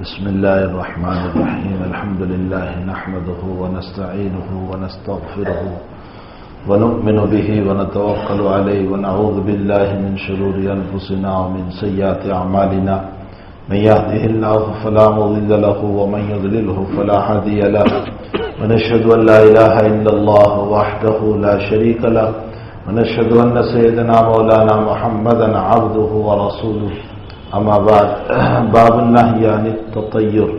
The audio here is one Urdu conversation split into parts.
بسم الله الرحمن الرحيم الحمد لله نحمده ونستعينه ونستغفره ونؤمن به ونتوكل عليه ونعوذ بالله من شرور أنفسنا ومن سيئات أعمالنا من يهده الله فلا مضل له ومن يضلله فلا هادي له ونشهد أن لا إله إلا الله وحده لا شريك له ونشهد أن سيدنا مولانا محمدا عبده ورسوله اما بعد باب النهي عن التطير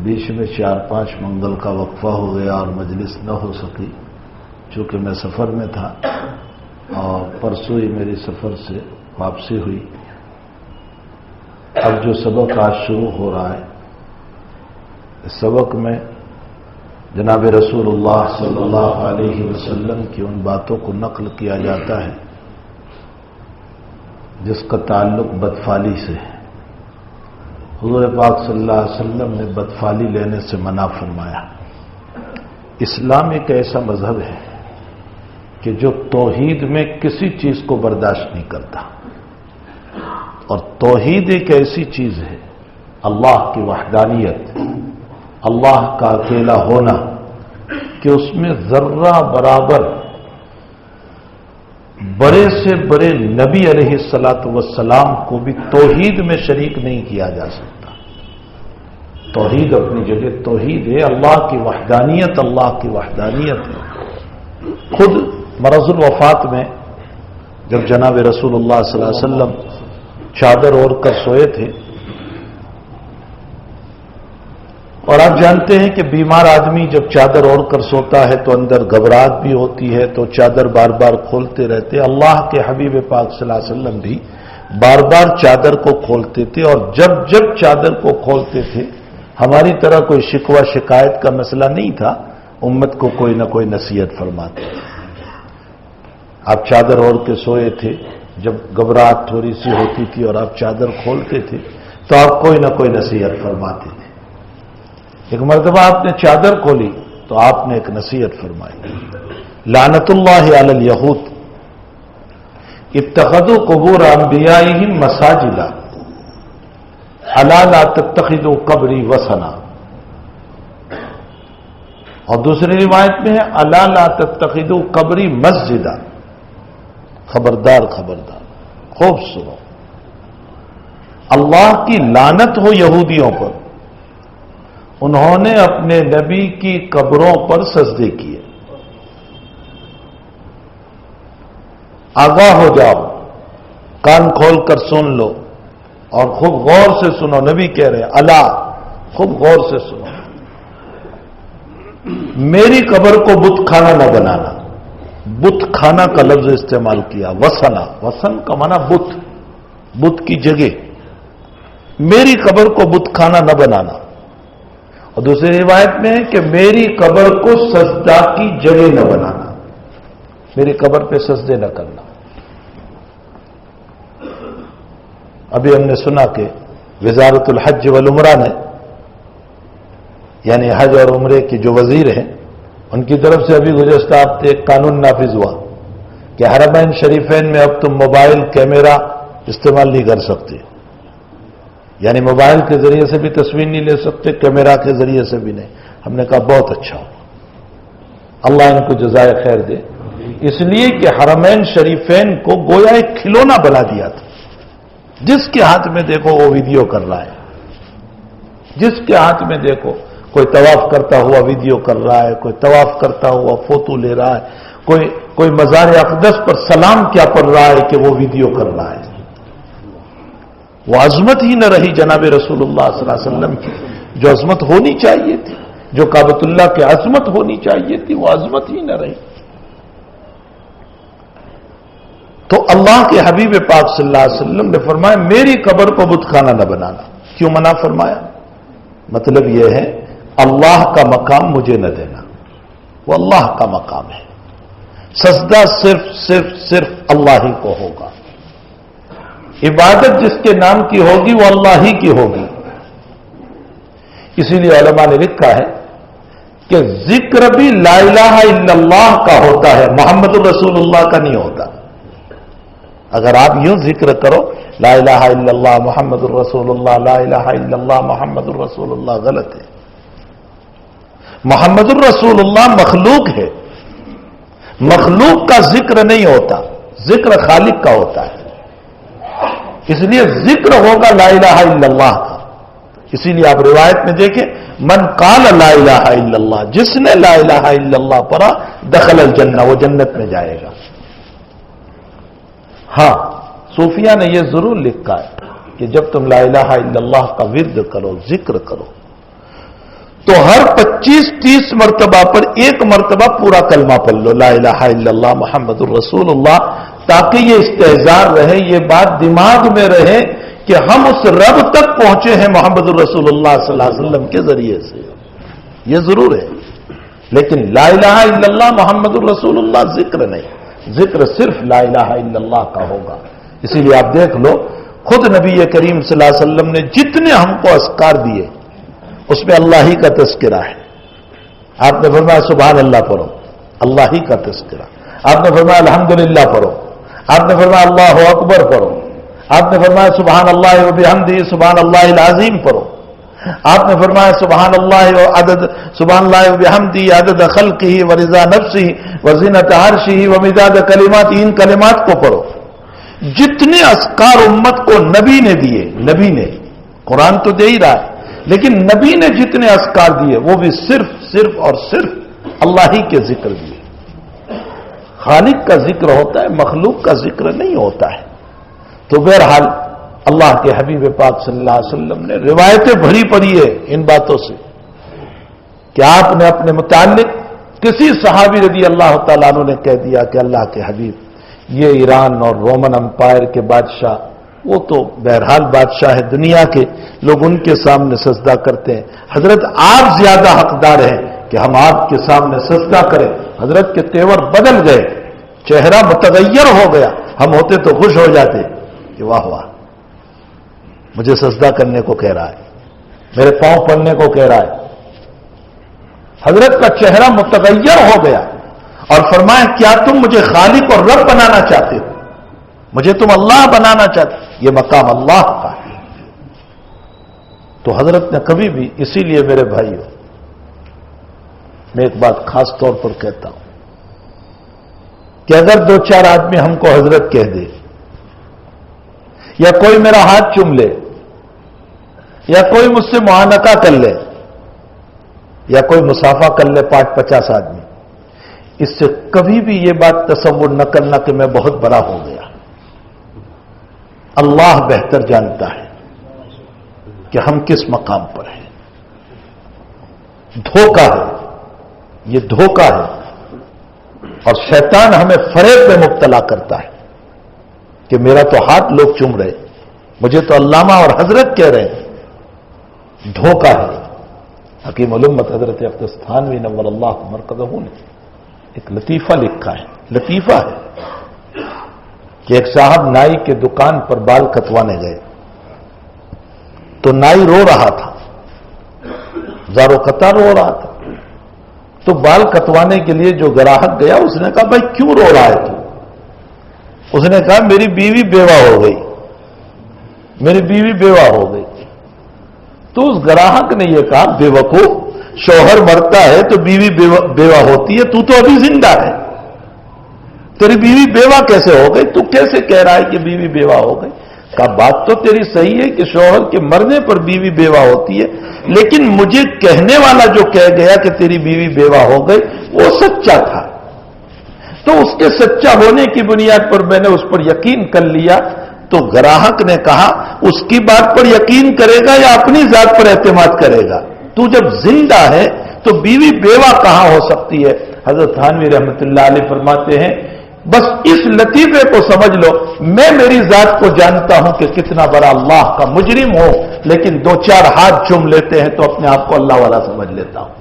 بیچ میں 4-5 منگل کا وقفہ ہو گیا اور مجلس نہ ہو سکی چونکہ میں سفر میں تھا اور پرسوں ہی میری سفر سے واپسی ہوئی. اب جو سبق آج شروع ہو رہا ہے اس سبق میں جناب رسول اللہ صلی اللہ علیہ وسلم کی ان باتوں کو نقل کیا جاتا ہے جس کا تعلق بدفعلی سے ہے. حضور پاک صلی اللہ علیہ وسلم نے بدفعلی لینے سے منع فرمایا. اسلام ایک ایسا مذہب ہے کہ جو توحید میں کسی چیز کو برداشت نہیں کرتا، اور توحید ایک ایسی چیز ہے، اللہ کی وحدانیت، اللہ کا اکیلا ہونا، کہ اس میں ذرہ برابر بڑے سے بڑے نبی علیہ الصلاۃ والسلام کو بھی توحید میں شریک نہیں کیا جا سکتا. توحید اپنی جگہ توحید ہے، اللہ کی وحدانیت ہے. خود مرض الوفات میں جب جناب رسول اللہ صلی اللہ علیہ وسلم چادر اوڑھ کر سوئے تھے، اور آپ جانتے ہیں کہ بیمار آدمی جب چادر اوڑھ کر سوتا ہے تو اندر گھبراہٹ بھی ہوتی ہے، تو چادر بار بار کھولتے رہتے. اللہ کے حبیب پاک صلی اللہ علیہ وسلم بھی بار بار چادر کو کھولتے تھے، اور جب چادر کو کھولتے تھے ہماری طرح کوئی شکوہ شکایت کا مسئلہ نہیں تھا، امت کو کوئی نہ کوئی نصیحت فرماتے تھے. آپ چادر اوڑھ کے سوئے تھے، جب گھبراہٹ تھوڑی سی ہوتی تھی اور آپ چادر کھولتے تھے تو آپ کوئی نہ کوئی نصیحت فرماتے تھے. ایک مرتبہ آپ نے چادر کھولی تو آپ نے ایک نصیحت فرمائی، لعنت اللہ علی الیہود اتخذوا قبور انبیائہم مساجد الا لا تتخذوا قبری وثنا. اور دوسری روایت میں ہے الا لا تتخذوا قبری مسجدا. خبردار خوب سنو، اللہ کی لعنت ہو یہودیوں پر، انہوں نے اپنے نبی کی قبروں پر سجدے کیے. آگاہ ہو جاؤ، کان کھول کر سن لو اور خوب غور سے سنو. نبی کہہ رہے ہیں اللہ، خوب غور سے سنو، میری قبر کو بت خانہ نہ بنانا. بت خانہ کا لفظ استعمال کیا، وسن کا معنی بت کی جگہ. میری قبر کو بت خانہ نہ بنانا. اور دوسری روایت میں ہے کہ میری قبر کو سجدہ کی جگہ نہ بنانا، میری قبر پہ سجدے نہ کرنا. ابھی ہم نے سنا کہ وزارت الحج والعمرہ نے، یعنی حج اور عمرے کی جو وزیر ہیں، ان کی طرف سے ابھی گزشتہ ہفتے ایک قانون نافذ ہوا کہ حرمین شریفین میں اب تم موبائل کیمرہ استعمال نہیں کر سکتے. یعنی موبائل کے ذریعے سے بھی تصویر نہیں لے سکتے، کیمرہ کے ذریعے سے بھی نہیں. ہم نے کہا بہت اچھا ہو، اللہ ان کو جزائے خیر دے. اس لیے کہ حرمین شریفین کو گویا ایک کھلونا بنا دیا تھا. جس کے ہاتھ میں دیکھو وہ ویڈیو کر رہا ہے، جس کے ہاتھ میں دیکھو کوئی طواف کرتا ہوا ویڈیو کر رہا ہے، کوئی طواف کرتا ہوا فوٹو لے رہا ہے، کوئی مزار اقدس پر سلام کیا پڑھ رہا ہے کہ وہ ویڈیو کر رہا ہے. وہ عظمت ہی نہ رہی جناب رسول اللہ صلی اللہ علیہ وسلم کی، جو عظمت ہونی چاہیے تھی، جو کعبۃ اللہ کی عظمت ہونی چاہیے تھی، وہ عظمت ہی نہ رہی. تو اللہ کے حبیب پاک صلی اللہ علیہ وسلم نے فرمایا میری قبر کو بت خانہ نہ بنانا. کیوں منع فرمایا؟ مطلب یہ ہے اللہ کا مقام مجھے نہ دینا، وہ اللہ کا مقام ہے. سجدہ صرف اللہ ہی کو ہوگا. عبادت جس کے نام کی ہوگی وہ اللہ ہی کی ہوگی. اسی لیے علماء نے لکھا ہے کہ ذکر بھی لا الہ الا اللہ کا ہوتا ہے، محمد الرسول اللہ کا نہیں ہوتا. اگر آپ یوں ذکر کرو لا الہ الا اللہ محمد الرسول اللہ لا الہ الا اللہ محمد الرسول اللہ، غلط ہے۔ محمد الرسول اللہ مخلوق ہے، مخلوق کا ذکر نہیں ہوتا، ذکر خالق کا ہوتا ہے، اس لیے ذکر ہوگا لا الہ الا اللہ کا۔ اسی لیے آپ روایت میں دیکھیں من قال لا الہ الا اللہ، جس نے لا الہ الا اللہ پڑھا دخل الجنہ، وہ جنت میں جائے گا۔ ہاں صوفیہ نے یہ ضرور لکھا ہے کہ جب تم لا الہ الا اللہ کا ورد کرو، ذکر کرو، تو ہر 25-30 مرتبہ پر ایک مرتبہ پورا کلمہ پڑھ لو لا الہ الا اللہ محمد الرسول اللہ، تاکہ یہ استحضار رہے، یہ بات دماغ میں رہے کہ ہم اس رب تک پہنچے ہیں محمد الرسول اللہ صلی اللہ علیہ وسلم کے ذریعے سے، یہ ضرور ہے۔ لیکن لا الہ الا اللہ محمد الرسول اللہ ذکر نہیں، ذکر صرف لا الہ الا اللہ کا ہوگا۔ اسی لیے آپ دیکھ لو خود نبی کریم صلی اللہ علیہ وسلم نے جتنے ہم کو اذکار دیے اس میں اللہ ہی کا تذکرہ ہے۔ آپ نے فرمایا سبحان اللہ پڑھو، اللہ ہی کا تذکرہ۔ آپ نے فرمایا الحمدللہ پڑھو، آپ نے فرمایا اللہ اکبر پڑھو، آپ نے فرمایا سبحان اللہ و بحمدہ سبحان اللہ العظیم پڑھو، آپ نے فرمایا سبحان اللہ و عدد سبحان اللہ و بحمدہ عدد خلقہ و رضا نفسہ و زینت عرشہ و مداد کلمات، ان کلمات کو پڑھو۔ جتنے اذکار امت کو نبی نے دیے، نبی نے، قرآن تو دے ہی رہا ہے لیکن نبی نے جتنے اذکار دیے وہ بھی صرف اور صرف اللہ ہی کے ذکر دیے۔ خالق کا ذکر ہوتا ہے، مخلوق کا ذکر نہیں ہوتا ہے۔ تو بہرحال اللہ کے حبیب پاک صلی اللہ علیہ وسلم نے روایتیں بھری پڑی ہے ان باتوں سے کہ آپ نے اپنے متعلق کسی صحابی رضی اللہ تعالیٰ عنہ نے کہہ دیا کہ اللہ کے حبیب یہ ایران اور رومن امپائر کے بادشاہ، وہ تو بہرحال بادشاہ ہے دنیا کے، لوگ ان کے سامنے سجدہ کرتے ہیں، حضرت آپ زیادہ حقدار ہیں کہ ہم آپ کے سامنے سجدہ کریں۔ حضرت کے تیور بدل گئے، چہرہ متغیر ہو گیا، ہم ہوتے تو خوش ہو جاتے کہ واہ واہ مجھے سجدہ کرنے کو کہہ رہا ہے، میرے پاؤں پڑنے کو کہہ رہا ہے۔ حضرت کا چہرہ متغیر ہو گیا اور فرمایا کیا تم مجھے خالق اور رب بنانا چاہتے ہو؟ مجھے تم اللہ بنانا چاہتے؟ یہ مقام اللہ کا ہے۔ تو حضرت نے کبھی بھی، اسی لیے میرے بھائیو میں ایک بات خاص طور پر کہتا ہوں کہ اگر 2-4 آدمی ہم کو حضرت کہہ دے، یا کوئی میرا ہاتھ چوم لے، یا کوئی مجھ سے معانقہ کر لے، یا کوئی مسافہ کر لے 50 آدمی، اس سے کبھی بھی یہ بات تصور نہ کرنا کہ میں بہت بڑا ہو گیا۔ اللہ بہتر جانتا ہے کہ ہم کس مقام پر ہیں۔ دھوکہ ہے، یہ دھوکہ ہے، اور شیطان ہمیں فریب میں مبتلا کرتا ہے کہ میرا تو ہاتھ لوگ چوم رہے، مجھے تو علامہ اور حضرت کہہ رہے ہیں۔ دھوکہ ہے۔ حکیم الامت حضرت اقدس تھانوی نور اللہ مرکزہ نے ایک لطیفہ لکھا ہے، لطیفہ ہے کہ ایک صاحب نائی کے دکان پر بال کٹوانے گئے تو نائی رو رہا تھا، زارو قطار رو رہا تھا، تو بال کٹوانے کے لیے جو گراہک گیا اس نے کہا بھائی کیوں رو رہا ہے تو؟ اس نے کہا میری بیوی بیوہ ہو گئی، میری بیوی بیوہ ہو گئی۔ تو اس گراہک نے یہ کہا بے وقوف، شوہر مرتا ہے تو بیوی بیوہ ہوتی ہے، تو ابھی زندہ ہے، تیری بیوی بیوہ کیسے ہو گئی؟ تو کیسے کہہ رہا ہے کہ بیوی بیوہ ہو گئی؟ کہا بات تو تیری صحیح ہے کہ شوہر کے مرنے پر بیوی بیوہ ہوتی ہے، لیکن مجھے کہنے والا جو کہہ گیا کہ تیری بیوی بیوہ ہو گئی وہ سچا تھا، تو اس کے سچا ہونے کی بنیاد پر میں نے اس پر یقین کر لیا۔ تو گراہک نے کہا اس کی بات پر یقین کرے گا یا اپنی ذات پر اعتماد کرے گا؟ تو جب زندہ ہے تو بیوی بیوہ کہاں ہو سکتی ہے؟ حضرت تھانوی رحمۃ اللہ علیہ فرماتے ہیں بس اس لطیفے کو سمجھ لو، میں میری ذات کو جانتا ہوں کہ کتنا بڑا اللہ کا مجرم ہوں، لیکن 2-4 ہاتھ چوم لیتے ہیں تو اپنے آپ کو اللہ والا سمجھ لیتا ہوں۔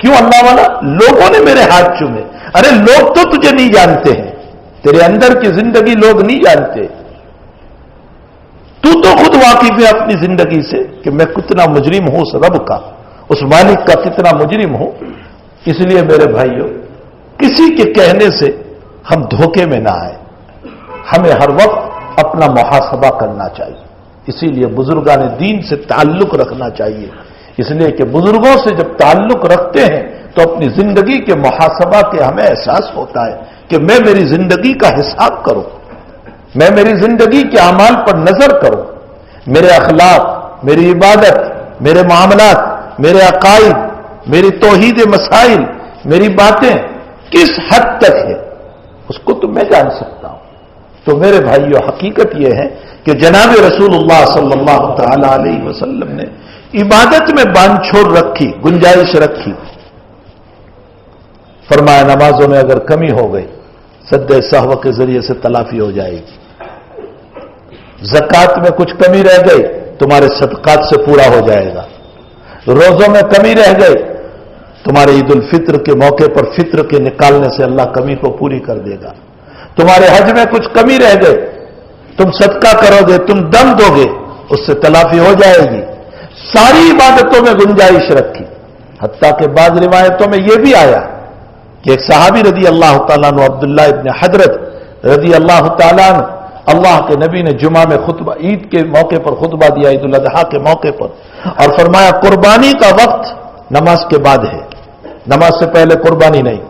کیوں اللہ والا؟ لوگوں نے میرے ہاتھ چومے۔ ارے لوگ تو تجھے نہیں جانتے ہیں، تیرے اندر کی زندگی لوگ نہیں جانتے، تو خود واقف ہے اپنی زندگی سے کہ میں کتنا مجرم ہوں، اس رب کا، اس مالک کا کتنا مجرم ہوں۔ اس لیے میرے بھائیوں کسی کے کہنے سے ہم دھوکے میں نہ آئے، ہمیں ہر وقت اپنا محاسبہ کرنا چاہیے. اسی لیے بزرگان دین سے تعلق رکھنا چاہیے، اس لیے کہ بزرگوں سے جب تعلق رکھتے ہیں تو اپنی زندگی کے محاسبہ کے ہمیں احساس ہوتا ہے کہ میں میری زندگی کا حساب کروں، میں میری زندگی کے اعمال پر نظر کروں، میرے اخلاق، میری عبادت، میرے معاملات، میرے عقائد، میری توحید مسائل، میری باتیں کس حد تک ہے اس کو تو میں جان سکتا ہوں. تو میرے بھائیو، حقیقت یہ ہے کہ جناب رسول اللہ صلی اللہ تعالی علیہ وسلم نے عبادت میں باندھ چھوڑ رکھی، گنجائش رکھی. فرمایا نمازوں میں اگر کمی ہو گئی سد سہو کے ذریعے سے تلافی ہو جائے گی. زکات میں کچھ کمی رہ گئی تمہارے صدقات سے پورا ہو جائے گا. روزوں میں کمی رہ گئی تمہارے عید الفطر کے موقع پر فطر کے نکالنے سے اللہ کمی کو پوری کر دے گا. تمہارے حج میں کچھ کمی رہ گئی، تم صدقہ کرو گے، تم دم دو گے، اس سے تلافی ہو جائے گی. ساری عبادتوں میں گنجائش رکھی. حتیٰ کہ بعض روایتوں میں یہ بھی آیا کہ ایک صحابی رضی اللہ تعالیٰ عنہ عبداللہ ابن حضرت رضی اللہ تعالیٰ عنہ، اللہ کے نبی نے جمعہ میں خطبہ، عید کے موقع پر خطبہ دیا، عید الاضحیٰ کے موقع پر، اور فرمایا قربانی کا وقت نماز کے بعد ہے، نماز سے پہلے قربانی نہیں.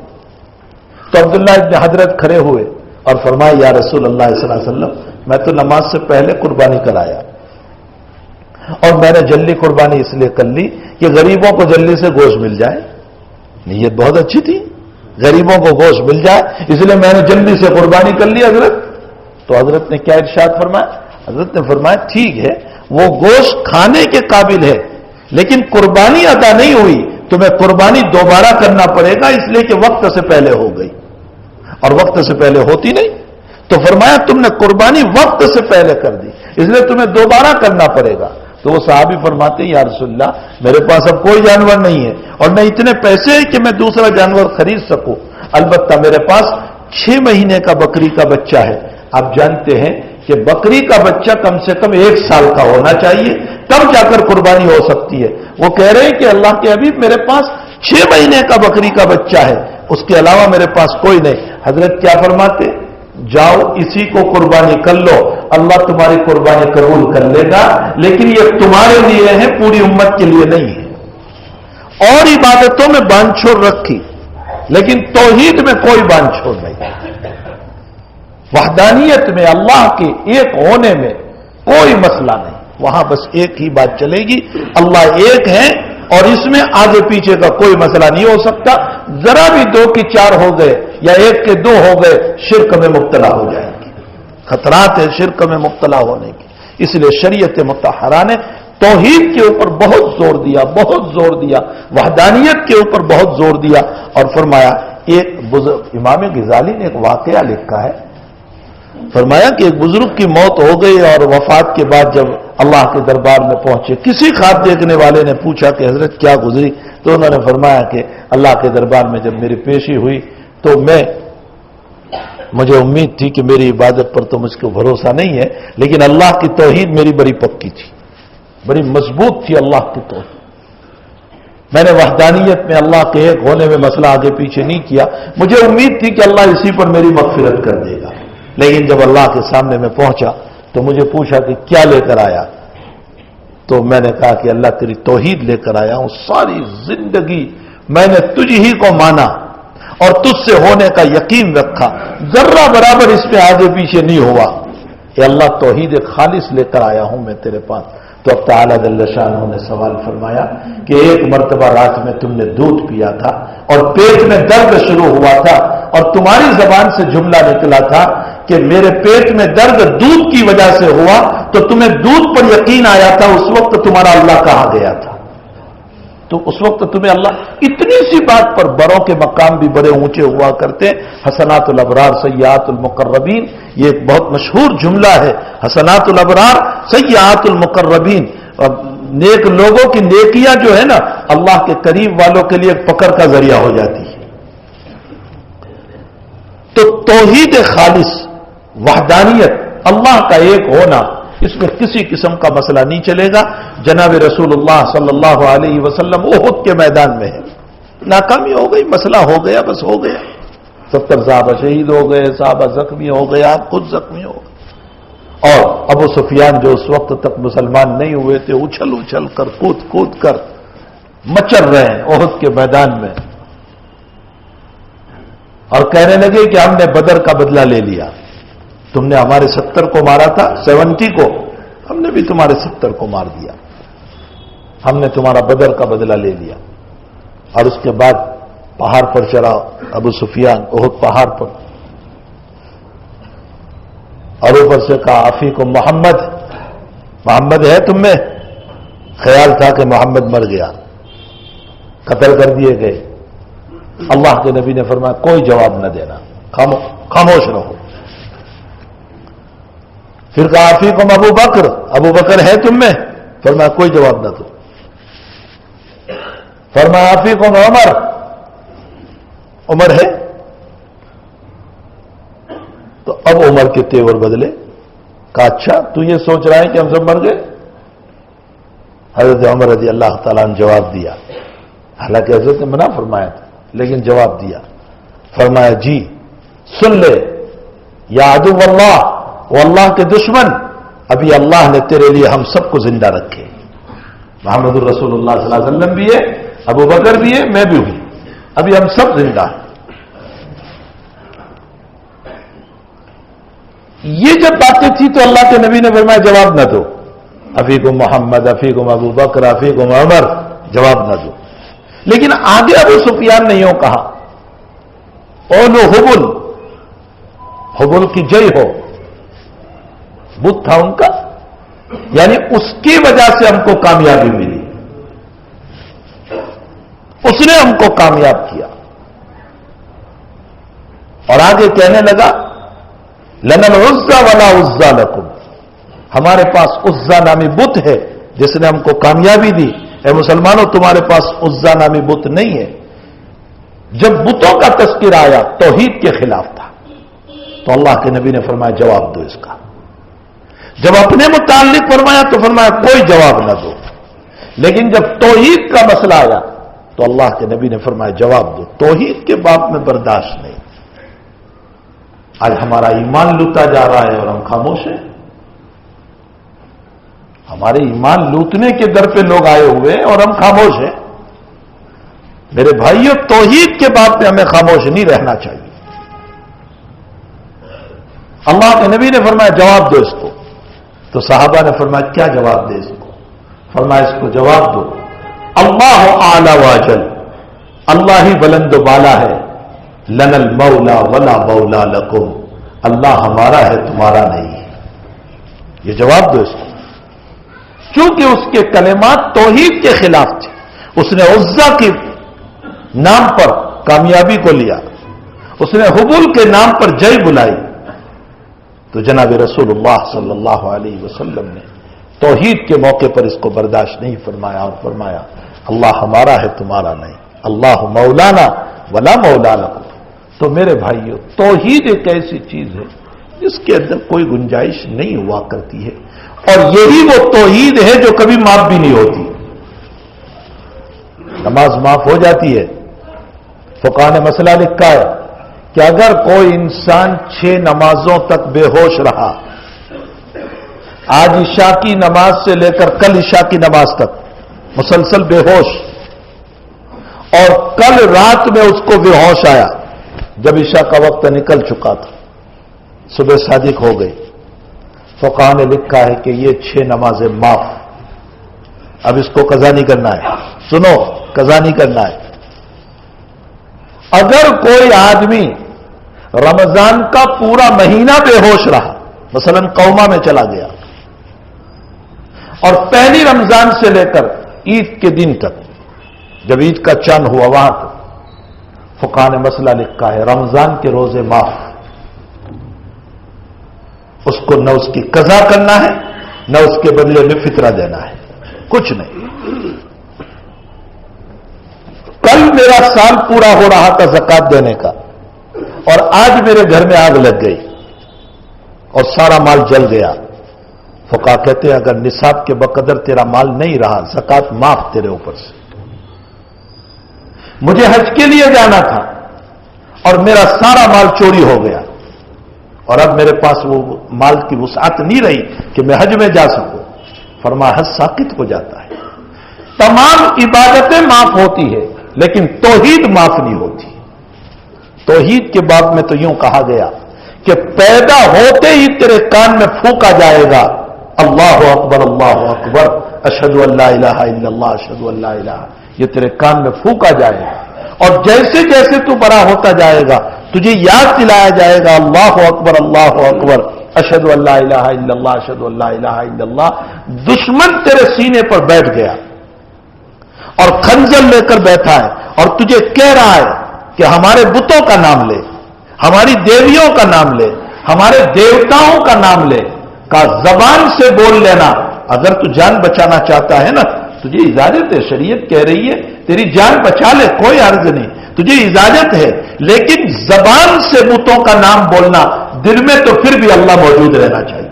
تو عبداللہ ابن حضرت کھڑے ہوئے اور فرمایا یا رسول اللہ صلی اللہ علیہ وسلم، میں تو نماز سے پہلے قربانی کرایا، اور میں نے جلدی قربانی اس لیے کر لی کہ غریبوں کو جلدی سے گوشت مل جائے. نیت بہت اچھی تھی، غریبوں کو گوشت مل جائے، اس لیے میں نے جلدی سے قربانی کر لی حضرت. تو حضرت نے کیا ارشاد فرمایا؟ حضرت نے فرمایا ٹھیک ہے وہ گوشت کھانے کے قابل ہے لیکن قربانی ادا نہیں ہوئی، تمہیں قربانی دوبارہ کرنا پڑے گا اس لیے کہ وقت سے پہلے ہو گئی، اور وقت سے پہلے ہوتی نہیں. تو فرمایا تم نے قربانی وقت سے پہلے کر دی اس لیے تمہیں دوبارہ کرنا پڑے گا. تو وہ صحابی فرماتے ہیں یا رسول اللہ میرے پاس اب کوئی جانور نہیں ہے اور نہ اتنے پیسے ہیں کہ میں دوسرا جانور خرید سکوں، البتہ میرے پاس 6 مہینے کا بکری کا بچہ ہے. آپ جانتے ہیں کہ بکری کا بچہ کم سے کم 1 سال کا ہونا چاہیے تب جا کر قربانی ہو سکتی ہے. وہ کہہ رہے ہیں کہ اللہ کے حبیب میرے پاس 6 مہینے کا بکری کا بچہ ہے، اس کے علاوہ میرے پاس کوئی نہیں. حضرت کیا فرماتے؟ جاؤ اسی کو قربانی کر لو، اللہ تمہاری قربانی قبول کر لے گا، لیکن یہ تمہارے لیے ہے، پوری امت کے لیے نہیں ہے. اور عبادتوں میں باندھ چھوڑ رکھی لیکن توحید میں کوئی باندھ چھوڑ نہیں. وحدانیت میں اللہ کے ایک ہونے میں کوئی مسئلہ نہیں، وہاں بس ایک ہی بات چلے گی، اللہ ایک ہے اور اس میں آگے پیچھے کا کوئی مسئلہ نہیں ہو سکتا. ذرا بھی 2 کی 4 ہو گئے یا 1 کے 2 ہو گئے شرک میں مبتلا ہو جائیں گے. خطرات ہے شرک میں مبتلا ہونے کی. اس لیے شریعت مطہرہ نے توحید کے اوپر بہت زور دیا، بہت زور دیا، وحدانیت کے اوپر بہت زور دیا. اور فرمایا ایک بزرگ امام غزالی نے ایک واقعہ لکھا ہے، فرمایا کہ ایک بزرگ کی موت ہو گئی اور وفات کے بعد جب اللہ کے دربار میں پہنچے کسی خواب دیکھنے والے نے پوچھا کہ حضرت کیا گزری؟ تو انہوں نے فرمایا کہ اللہ کے دربار میں جب میری پیشی ہوئی تو مجھے امید تھی کہ میری عبادت پر تو مجھ کو بھروسہ نہیں ہے لیکن اللہ کی توحید میری بڑی پکی تھی، بڑی مضبوط تھی اللہ کی توحید. میں نے وحدانیت میں اللہ کے ایک ہونے میں مسئلہ آگے پیچھے نہیں کیا، مجھے امید تھی کہ اللہ اسی پر میری مغفرت کر دے گا. لیکن جب اللہ کے سامنے میں پہنچا تو مجھے پوچھا کہ کیا لے کر آیا؟ تو میں نے کہا کہ اللہ تیری توحید لے کر آیا ہوں. ساری زندگی میں نے تجھ ہی کو مانا اور تجھ سے ہونے کا یقین رکھا، ذرہ برابر اس پہ آگے پیچھے نہیں ہوا. کہ اللہ توحید خالص لے کر آیا ہوں میں تیرے پاس. تو اب تعالیٰ جل شانہ نے سوال فرمایا کہ ایک مرتبہ رات میں تم نے دودھ پیا تھا اور پیٹ میں درد شروع ہوا تھا اور تمہاری زبان سے جملہ نکلا تھا کہ میرے پیٹ میں درد دودھ کی وجہ سے ہوا، تو تمہیں دودھ پر یقین آیا تھا، اس وقت تمہارا اللہ کہاں گیا تھا؟ تو اس وقت تمہیں اللہ اتنی سی بات پر بڑوں کے مقام بھی بڑے اونچے ہوا کرتے. حسنات الابرار سیئات المقربین، یہ ایک بہت مشہور جملہ ہے. حسنات الابرار سیئات المقربین، نیک لوگوں کی نیکیاں جو ہے نا اللہ کے قریب والوں کے لیے پکڑ کا ذریعہ ہو جاتی ہے. تو توحید خالص، وحدانیت، اللہ کا ایک ہونا، اس میں کسی قسم کا مسئلہ نہیں چلے گا. جناب رسول اللہ صلی اللہ علیہ وسلم احد کے میدان میں ہے، ناکامی ہو گئی، مسئلہ ہو گیا، بس ہو گیا. 70 صحابہ شہید ہو گئے، صحابہ زخمی ہو گئے، آپ خود زخمی ہو گئے، اور ابو سفیان جو اس وقت تک مسلمان نہیں ہوئے تھے اچھل اچھل کر کود کود کر مچر رہے ہیں احد کے میدان میں، اور کہنے لگے کہ ہم نے بدر کا بدلہ لے لیا، تم نے ہمارے 70 کو مارا تھا، 70 کو، ہم نے بھی تمہارے 70 کو مار دیا، ہم نے تمہارا بدر کا بدلہ لے لیا۔ اور اس کے بعد پہاڑ پر چڑھا ابو سفیان، احد پہاڑ پر، اور اوپر سے کہا افیکم محمد، محمد ہے تم میں؟ خیال تھا کہ محمد مر گیا، قتل کر دیے گئے۔ اللہ کے نبی نے فرمایا کوئی جواب نہ دینا، خاموش رہو۔ پھر کہا افیکم ابو بکر، ابو بکر ہے تم میں؟ فرمایا کوئی جواب نہ دو۔ فرمایا افیکم عمر، عمر ہے؟ تو اب عمر کے تیور بدلے، کہا اچھا تو یہ سوچ رہا ہے کہ ہم سب مر گئے؟ حضرت عمر رضی اللہ تعالیٰ نے جواب دیا، حالانکہ حضرت نے منع فرمایا تھا لیکن جواب دیا، فرمایا جی سن لے یا عدو اللہ، وہ اللہ کے دشمن، ابھی اللہ نے تیرے لیے ہم سب کو زندہ رکھے، محمد الرسول اللہ صلی اللہ علیہ وسلم بھی ہے، ابو بکر بھی ہے، میں بھی ہوں، ابھی ہم سب زندہ ہیں۔ یہ جب باتیں تھی تو اللہ کے نبی نے فرمایا جواب نہ دو، افیکم محمد، افیکم ابو بکر، افیکم عمر، جواب نہ دو۔ لیکن آگے ابو سفیان نے یوں کہا، اولو حبل، حبل کی جئی ہو، بت تھا ان کا، یعنی اس کی وجہ سے ہم کو کامیابی ملی، اس نے ہم کو کامیاب کیا۔ اور آگے کہنے لگا لنا العزى ولا عزى لكم، ہمارے پاس عزا نامی بت ہے جس نے ہم کو کامیابی دی، اے مسلمانوں تمہارے پاس عزا نامی بت نہیں ہے۔ جب بتوں کا تذکر آیا توحید کے خلاف تھا، تو اللہ کے نبی نے فرمایا جواب دو اس کا۔ جب اپنے متعلق فرمایا تو فرمایا کوئی جواب نہ دو، لیکن جب توحید کا مسئلہ آیا تو اللہ کے نبی نے فرمایا جواب دو۔ توحید کے باب میں برداشت نہیں۔ آج ہمارا ایمان لوٹا جا رہا ہے اور ہم خاموش ہیں، ہمارے ایمان لوٹنے کے در پہ لوگ آئے ہوئے ہیں اور ہم خاموش ہیں۔ میرے بھائیوں توحید کے باب پہ ہمیں خاموش نہیں رہنا چاہیے۔ اللہ کے نبی نے فرمایا جواب دو اس کو، تو صحابہ نے فرمایا کیا جواب دے اس کو؟ فرمایا اس کو جواب دو اللہ اعلی واجل، اللہ ہی بلند و بالا ہے، لنا المولا ولا مولا لکم، اللہ ہمارا ہے تمہارا نہیں ہے، یہ جواب دو اس کو۔ چونکہ اس کے کلمات توحید کے خلاف تھے، اس نے عزا کے نام پر کامیابی کو لیا، اس نے حبل کے نام پر جئی بلائی، تو جناب رسول اللہ صلی اللہ علیہ وسلم نے توحید کے موقع پر اس کو برداشت نہیں فرمایا اور فرمایا اللہ ہمارا ہے تمہارا نہیں، اللہ مولانا ولا مولا لکم۔ تو میرے بھائیوں توحید ایک ایسی چیز ہے جس کے اندر کوئی گنجائش نہیں ہوا کرتی ہے، اور یہی وہ توحید ہے جو کبھی معاف بھی نہیں ہوتی۔ نماز معاف ہو جاتی ہے، فقہ نے مسئلہ لکھا ہے کہ اگر کوئی انسان 6 نمازوں تک بے ہوش رہا، آج عشاء کی نماز سے لے کر کل عشاء کی نماز تک مسلسل بے ہوش، اور کل رات میں اس کو بے ہوش آیا جب عشاء کا وقت نکل چکا تھا، صبح صادق ہو گئی، فقہ نے لکھا ہے کہ یہ 6 نمازیں معاف، اب اس کو قضا نہیں کرنا ہے۔ سنو، قضا نہیں کرنا ہے۔ اگر کوئی آدمی رمضان کا پورا مہینہ بے ہوش رہا، مثلا قوما میں چلا گیا، اور پہلی رمضان سے لے کر عید کے دن تک، جب عید کا چاند ہوا وہاں تک، فقہ نے مسئلہ لکھا ہے رمضان کے روزے معاف، اس کو نہ اس کی قضا کرنا ہے نہ اس کے بدلے میں فطرہ دینا ہے، کچھ نہیں۔ کل میرا سال پورا ہو رہا تھا زکات دینے کا، اور آج میرے گھر میں آگ لگ گئی اور سارا مال جل گیا، فقہ کہتے ہیں اگر نصاب کے بقدر تیرا مال نہیں رہا زکات معاف تیرے اوپر سے۔ مجھے حج کے لیے جانا تھا اور میرا سارا مال چوری ہو گیا اور اب میرے پاس وہ مال کی وسعت نہیں رہی کہ میں حج میں جا سکوں. فرمایا حج ساقط ہو جاتا ہے. تمام عبادتیں معاف ہوتی ہے لیکن توحید معاف نہیں ہوتی. توحید کے باب میں تو یوں کہا گیا کہ پیدا ہوتے ہی تیرے کان میں پھونکا جائے گا اللہ اکبر اشہد ان لا الہ الا اللہ اشہد ان لا الہ. یہ تیرے کان میں پھونکا جائے گا اور جیسے جیسے تو بڑا ہوتا جائے گا تجھے یاد دلایا جائے گا اللہ اکبر اشہد ان لا الہ الا اللہ اشہد ان لا الہ الا اللہ. دشمن تیرے سینے پر بیٹھ گیا اور خنجر لے کر بیٹھا ہے اور تجھے کہہ رہا ہے کہ ہمارے بتوں کا نام لے, ہماری دیویوں کا نام لے, ہمارے دیوتاؤں کا نام لے. کا زبان سے بول لینا. اگر تو جان بچانا چاہتا ہے نا تجھے اجازت ہے, شریعت کہہ رہی ہے تیری جان بچا لے, کوئی عرض نہیں, تجھے اجازت ہے. لیکن زبان سے بتوں کا نام بولنا, دل میں تو پھر بھی اللہ موجود رہنا چاہیے.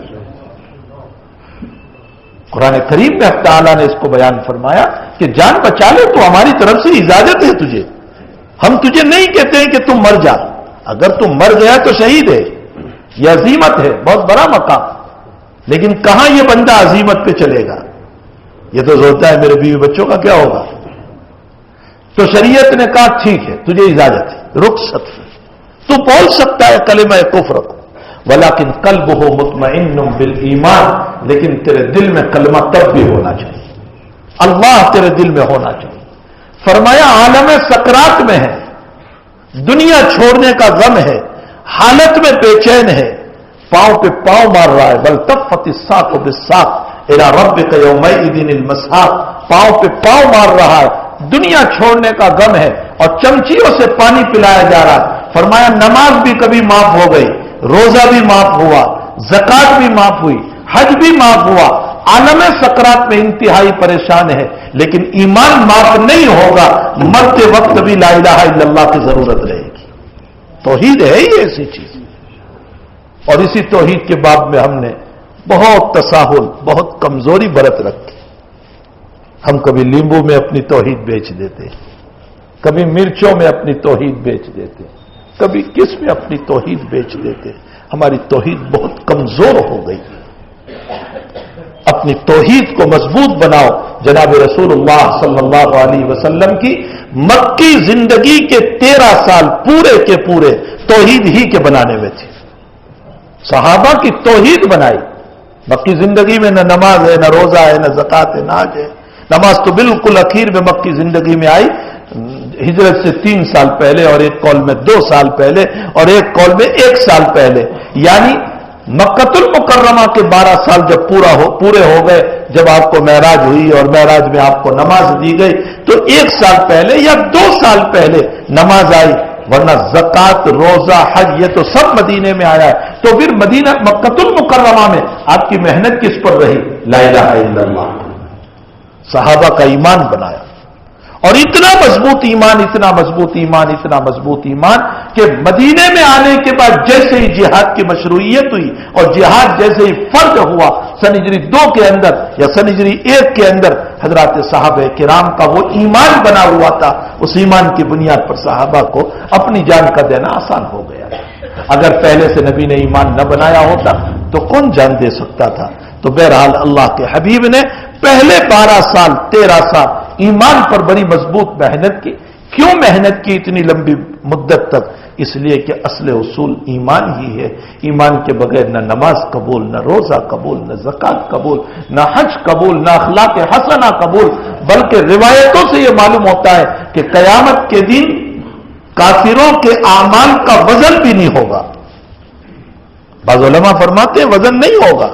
قرآن کریم میں تعالیٰ نے اس کو بیان فرمایا کہ جان بچا لے, تو ہماری طرف سے اجازت ہے تجھے. ہم تجھے نہیں کہتے ہیں کہ تم مر جا, اگر تم مر گیا تو شہید ہے, یہ عظیمت ہے, بہت بڑا مقام. لیکن کہاں یہ بندہ عظیمت پہ چلے گا؟ یہ تو سوچتا ہے میرے بیوی بچوں کا کیا ہوگا. تو شریعت نے کہا ٹھیک ہے تجھے اجازت ہے, رخصت ہے, تو بول سکتا ہے کلمہ کفر کو, ولیکن قلبہ مطمئن بالایمان, لیکن تیرے دل میں کلمہ تب بھی ہونا چاہیے, اللہ تیرے دل میں ہونا چاہیے. فرمایا عالم سکرات میں ہے, دنیا چھوڑنے کا غم ہے, حالت میں بے چین ہے, پاؤں پہ پاؤں مار رہا ہے. بل تفت الساق بالساق الی ربک یومئذ المساق, پاؤں پہ پاؤں مار رہا ہے, دنیا چھوڑنے کا غم ہے اور چمچیوں سے پانی پلایا جا رہا ہے. فرمایا نماز بھی کبھی معاف ہو گئی, روزہ بھی معاف ہوا, زکات بھی معاف ہوئی, حج بھی معاف ہوا. عالم سکرات میں انتہائی پریشان ہے, لیکن ایمان معاف نہیں ہوگا, مرتے وقت بھی لا الہ الا اللہ کی ضرورت رہے گی. توحید ہے یہ ایسی چیز. اور اسی توحید کے باب میں ہم نے بہت تساہل, بہت کمزوری برت رکھی. ہم کبھی لیمبو میں اپنی توحید بیچ دیتے, کبھی مرچوں میں اپنی توحید بیچ دیتے, کبھی کس میں اپنی توحید بیچ دیتے. ہماری توحید بہت کمزور ہو گئی. اپنی توحید کو مضبوط بناؤ. جناب رسول اللہ صلی اللہ علیہ وسلم کی مکی زندگی کے 13 سال پورے کے پورے توحید ہی کے بنانے میں تھے. صحابہ کی توحید بنائی. مکی زندگی میں نہ نماز ہے, نہ روزہ ہے, نہ زکات ہے, نہ حج ہے. نماز تو بالکل اخیر میں مکی زندگی میں آئی, ہجرت سے 3 سال پہلے, اور ایک قول میں 2 سال پہلے, اور ایک قول میں 1 سال پہلے. یعنی مکۃ المکرمہ کے 12 سال جب پورے ہو گئے, جب آپ کو معراج ہوئی اور معراج میں آپ کو نماز دی گئی, تو 1 سال پہلے یا 2 سال پہلے نماز آئی. ورنہ زکات, روزہ, حج یہ تو سب مدینے میں آیا ہے. تو پھر مدینہ مکۃ المکرمہ میں آپ کی محنت کس پر رہی؟ لا الہ الا اللہ. صحابہ کا ایمان بنایا, اور اتنا مضبوط ایمان, اتنا مضبوط ایمان, اتنا مضبوط ایمان کہ مدینے میں آنے کے بعد جیسے ہی جہاد کی مشروعیت ہوئی اور جہاد جیسے ہی فرض ہوا سن ہجری 2 کے اندر یا سن ہجری 1 کے اندر, حضرات صحابہ کرام کا وہ ایمان بنا ہوا تھا, اس ایمان کی بنیاد پر صحابہ کو اپنی جان کا دینا آسان ہو گیا. اگر پہلے سے نبی نے ایمان نہ بنایا ہوتا تو کون جان دے سکتا تھا. تو بہرحال اللہ کے حبیب نے پہلے 12 سال 13 سال ایمان پر بڑی مضبوط محنت کی. کیوں محنت کی اتنی لمبی مدت تک؟ اس لیے کہ اصل اصول ایمان ہی ہے. ایمان کے بغیر نہ نماز قبول, نہ روزہ قبول, نہ زکات قبول, نہ حج قبول, نہ اخلاق حسنہ قبول. بلکہ روایتوں سے یہ معلوم ہوتا ہے کہ قیامت کے دن کافروں کے اعمال کا وزن بھی نہیں ہوگا. بعض علماء فرماتے ہیں وزن نہیں ہوگا.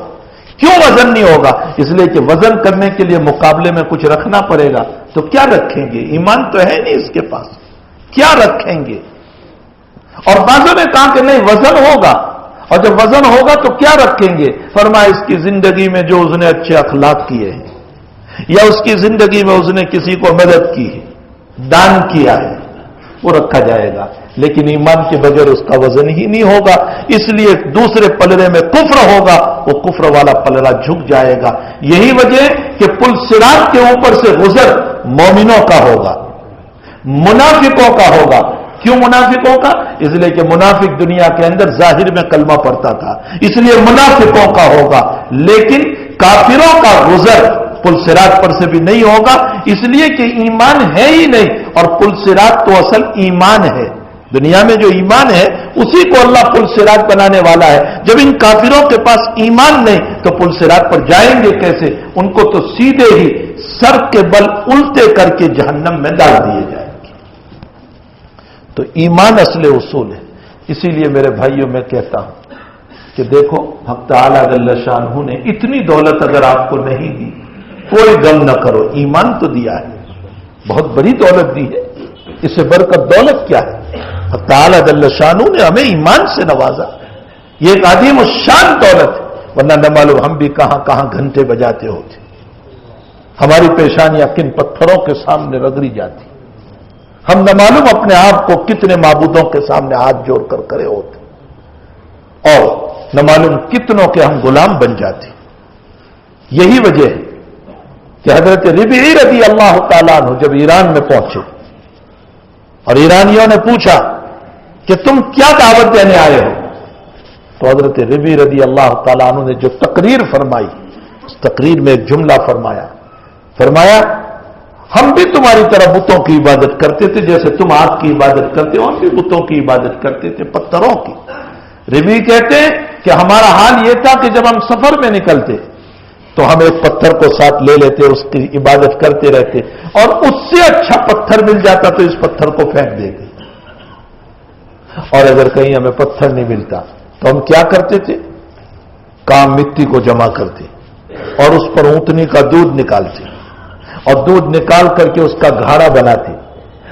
کیوں وزن نہیں ہوگا؟ اس لیے کہ وزن کرنے کے لیے مقابلے میں کچھ رکھنا پڑے گا. تو کیا رکھیں گے؟ ایمان تو ہے نہیں اس کے پاس, کیا رکھیں گے؟ اور بعضوں نے کہا کہ نہیں وزن ہوگا, اور جب وزن ہوگا تو کیا رکھیں گے؟ فرمایا اس کی زندگی میں جو اس نے اچھے اخلاق کیے ہیں, یا اس کی زندگی میں اس نے کسی کو مدد کی ہے, دان کیا ہے, وہ رکھا جائے گا. لیکن ایمان کے بغیر اس کا وزن ہی نہیں ہوگا. اس لیے دوسرے پلڑے میں کفر ہوگا, وہ کفر والا پلڑا جھک جائے گا. یہی وجہ کہ پل صراط کے اوپر سے گزر مومنوں کا ہوگا, منافقوں کا ہوگا, کیوں منافقوں کا؟ اس لیے کہ منافق دنیا کے اندر ظاہر میں کلمہ پڑھتا تھا، اس لیے منافقوں کا ہوگا، لیکن کافروں کا گزر پل صراط پر سے بھی نہیں ہوگا، اس لیے کہ ایمان ہے ہی نہیں، اور پل صراط تو اصل ایمان ہے۔ دنیا میں جو ایمان ہے اسی کو اللہ پل صراط بنانے والا ہے۔ جب ان کافروں کے پاس ایمان نہیں تو پل صراط پر جائیں گے کیسے؟ ان کو تو سیدھے ہی سر کے بل الٹے کر کے جہنم میں ڈال دیے جائیں گے۔ تو ایمان اصل اصول ہے۔ اسی لیے میرے بھائیوں میں کہتا ہوں کہ دیکھو حق تعالیٰ جل شانہ نے اتنی دولت اگر آپ کو نہیں دی، کوئی غم نہ کرو، ایمان تو دیا ہے، بہت بڑی دولت دی ہے، اس سے بڑھ کر دولت کیا ہے؟ حق تعالیٰ جل شانہ نے ہمیں ایمان سے نوازا، یہ ایک عظیم الشان دولت ہے، ورنہ نہ معلوم ہم بھی کہاں کہاں گھنٹے بجاتے ہوتے، ہماری پیشانیاں کن پتھروں کے سامنے رگڑی جاتی، ہم نہ معلوم اپنے آپ کو کتنے معبودوں کے سامنے ہاتھ جوڑ کر کھڑے ہوتے، اور نہ معلوم کتنوں کے ہم غلام بن جاتے۔ یہی وجہ ہے کہ حضرت ربیعی رضی اللہ تعالیٰ عنہ جب ایران میں پہنچے اور ایرانیوں نے پوچھا کہ تم کیا دعوت دینے آئے ہو، تو حضرت ربیعی رضی اللہ تعالیٰ عنہ نے جو تقریر فرمائی، اس تقریر میں ایک جملہ فرمایا ہم بھی تمہاری طرح بتوں کی عبادت کرتے تھے، جیسے تم آگ کی عبادت کرتے ہو، ہم بھی بتوں کی عبادت کرتے تھے، پتھروں کی۔ ربیعی کہتے ہیں کہ ہمارا حال یہ تھا کہ جب ہم سفر میں نکلتے تو ہم ایک پتھر کو ساتھ لے لیتے، اس کی عبادت کرتے رہتے، اور اس سے اچھا پتھر مل جاتا تو اس پتھر کو پھینک دیتے، اور اگر کہیں ہمیں پتھر نہیں ملتا تو ہم کیا کرتے تھے؟ کام مٹی کو جمع کرتے اور اس پر اونٹنی کا دودھ نکالتے، اور دودھ نکال کر کے اس کا گھاڑا بناتے،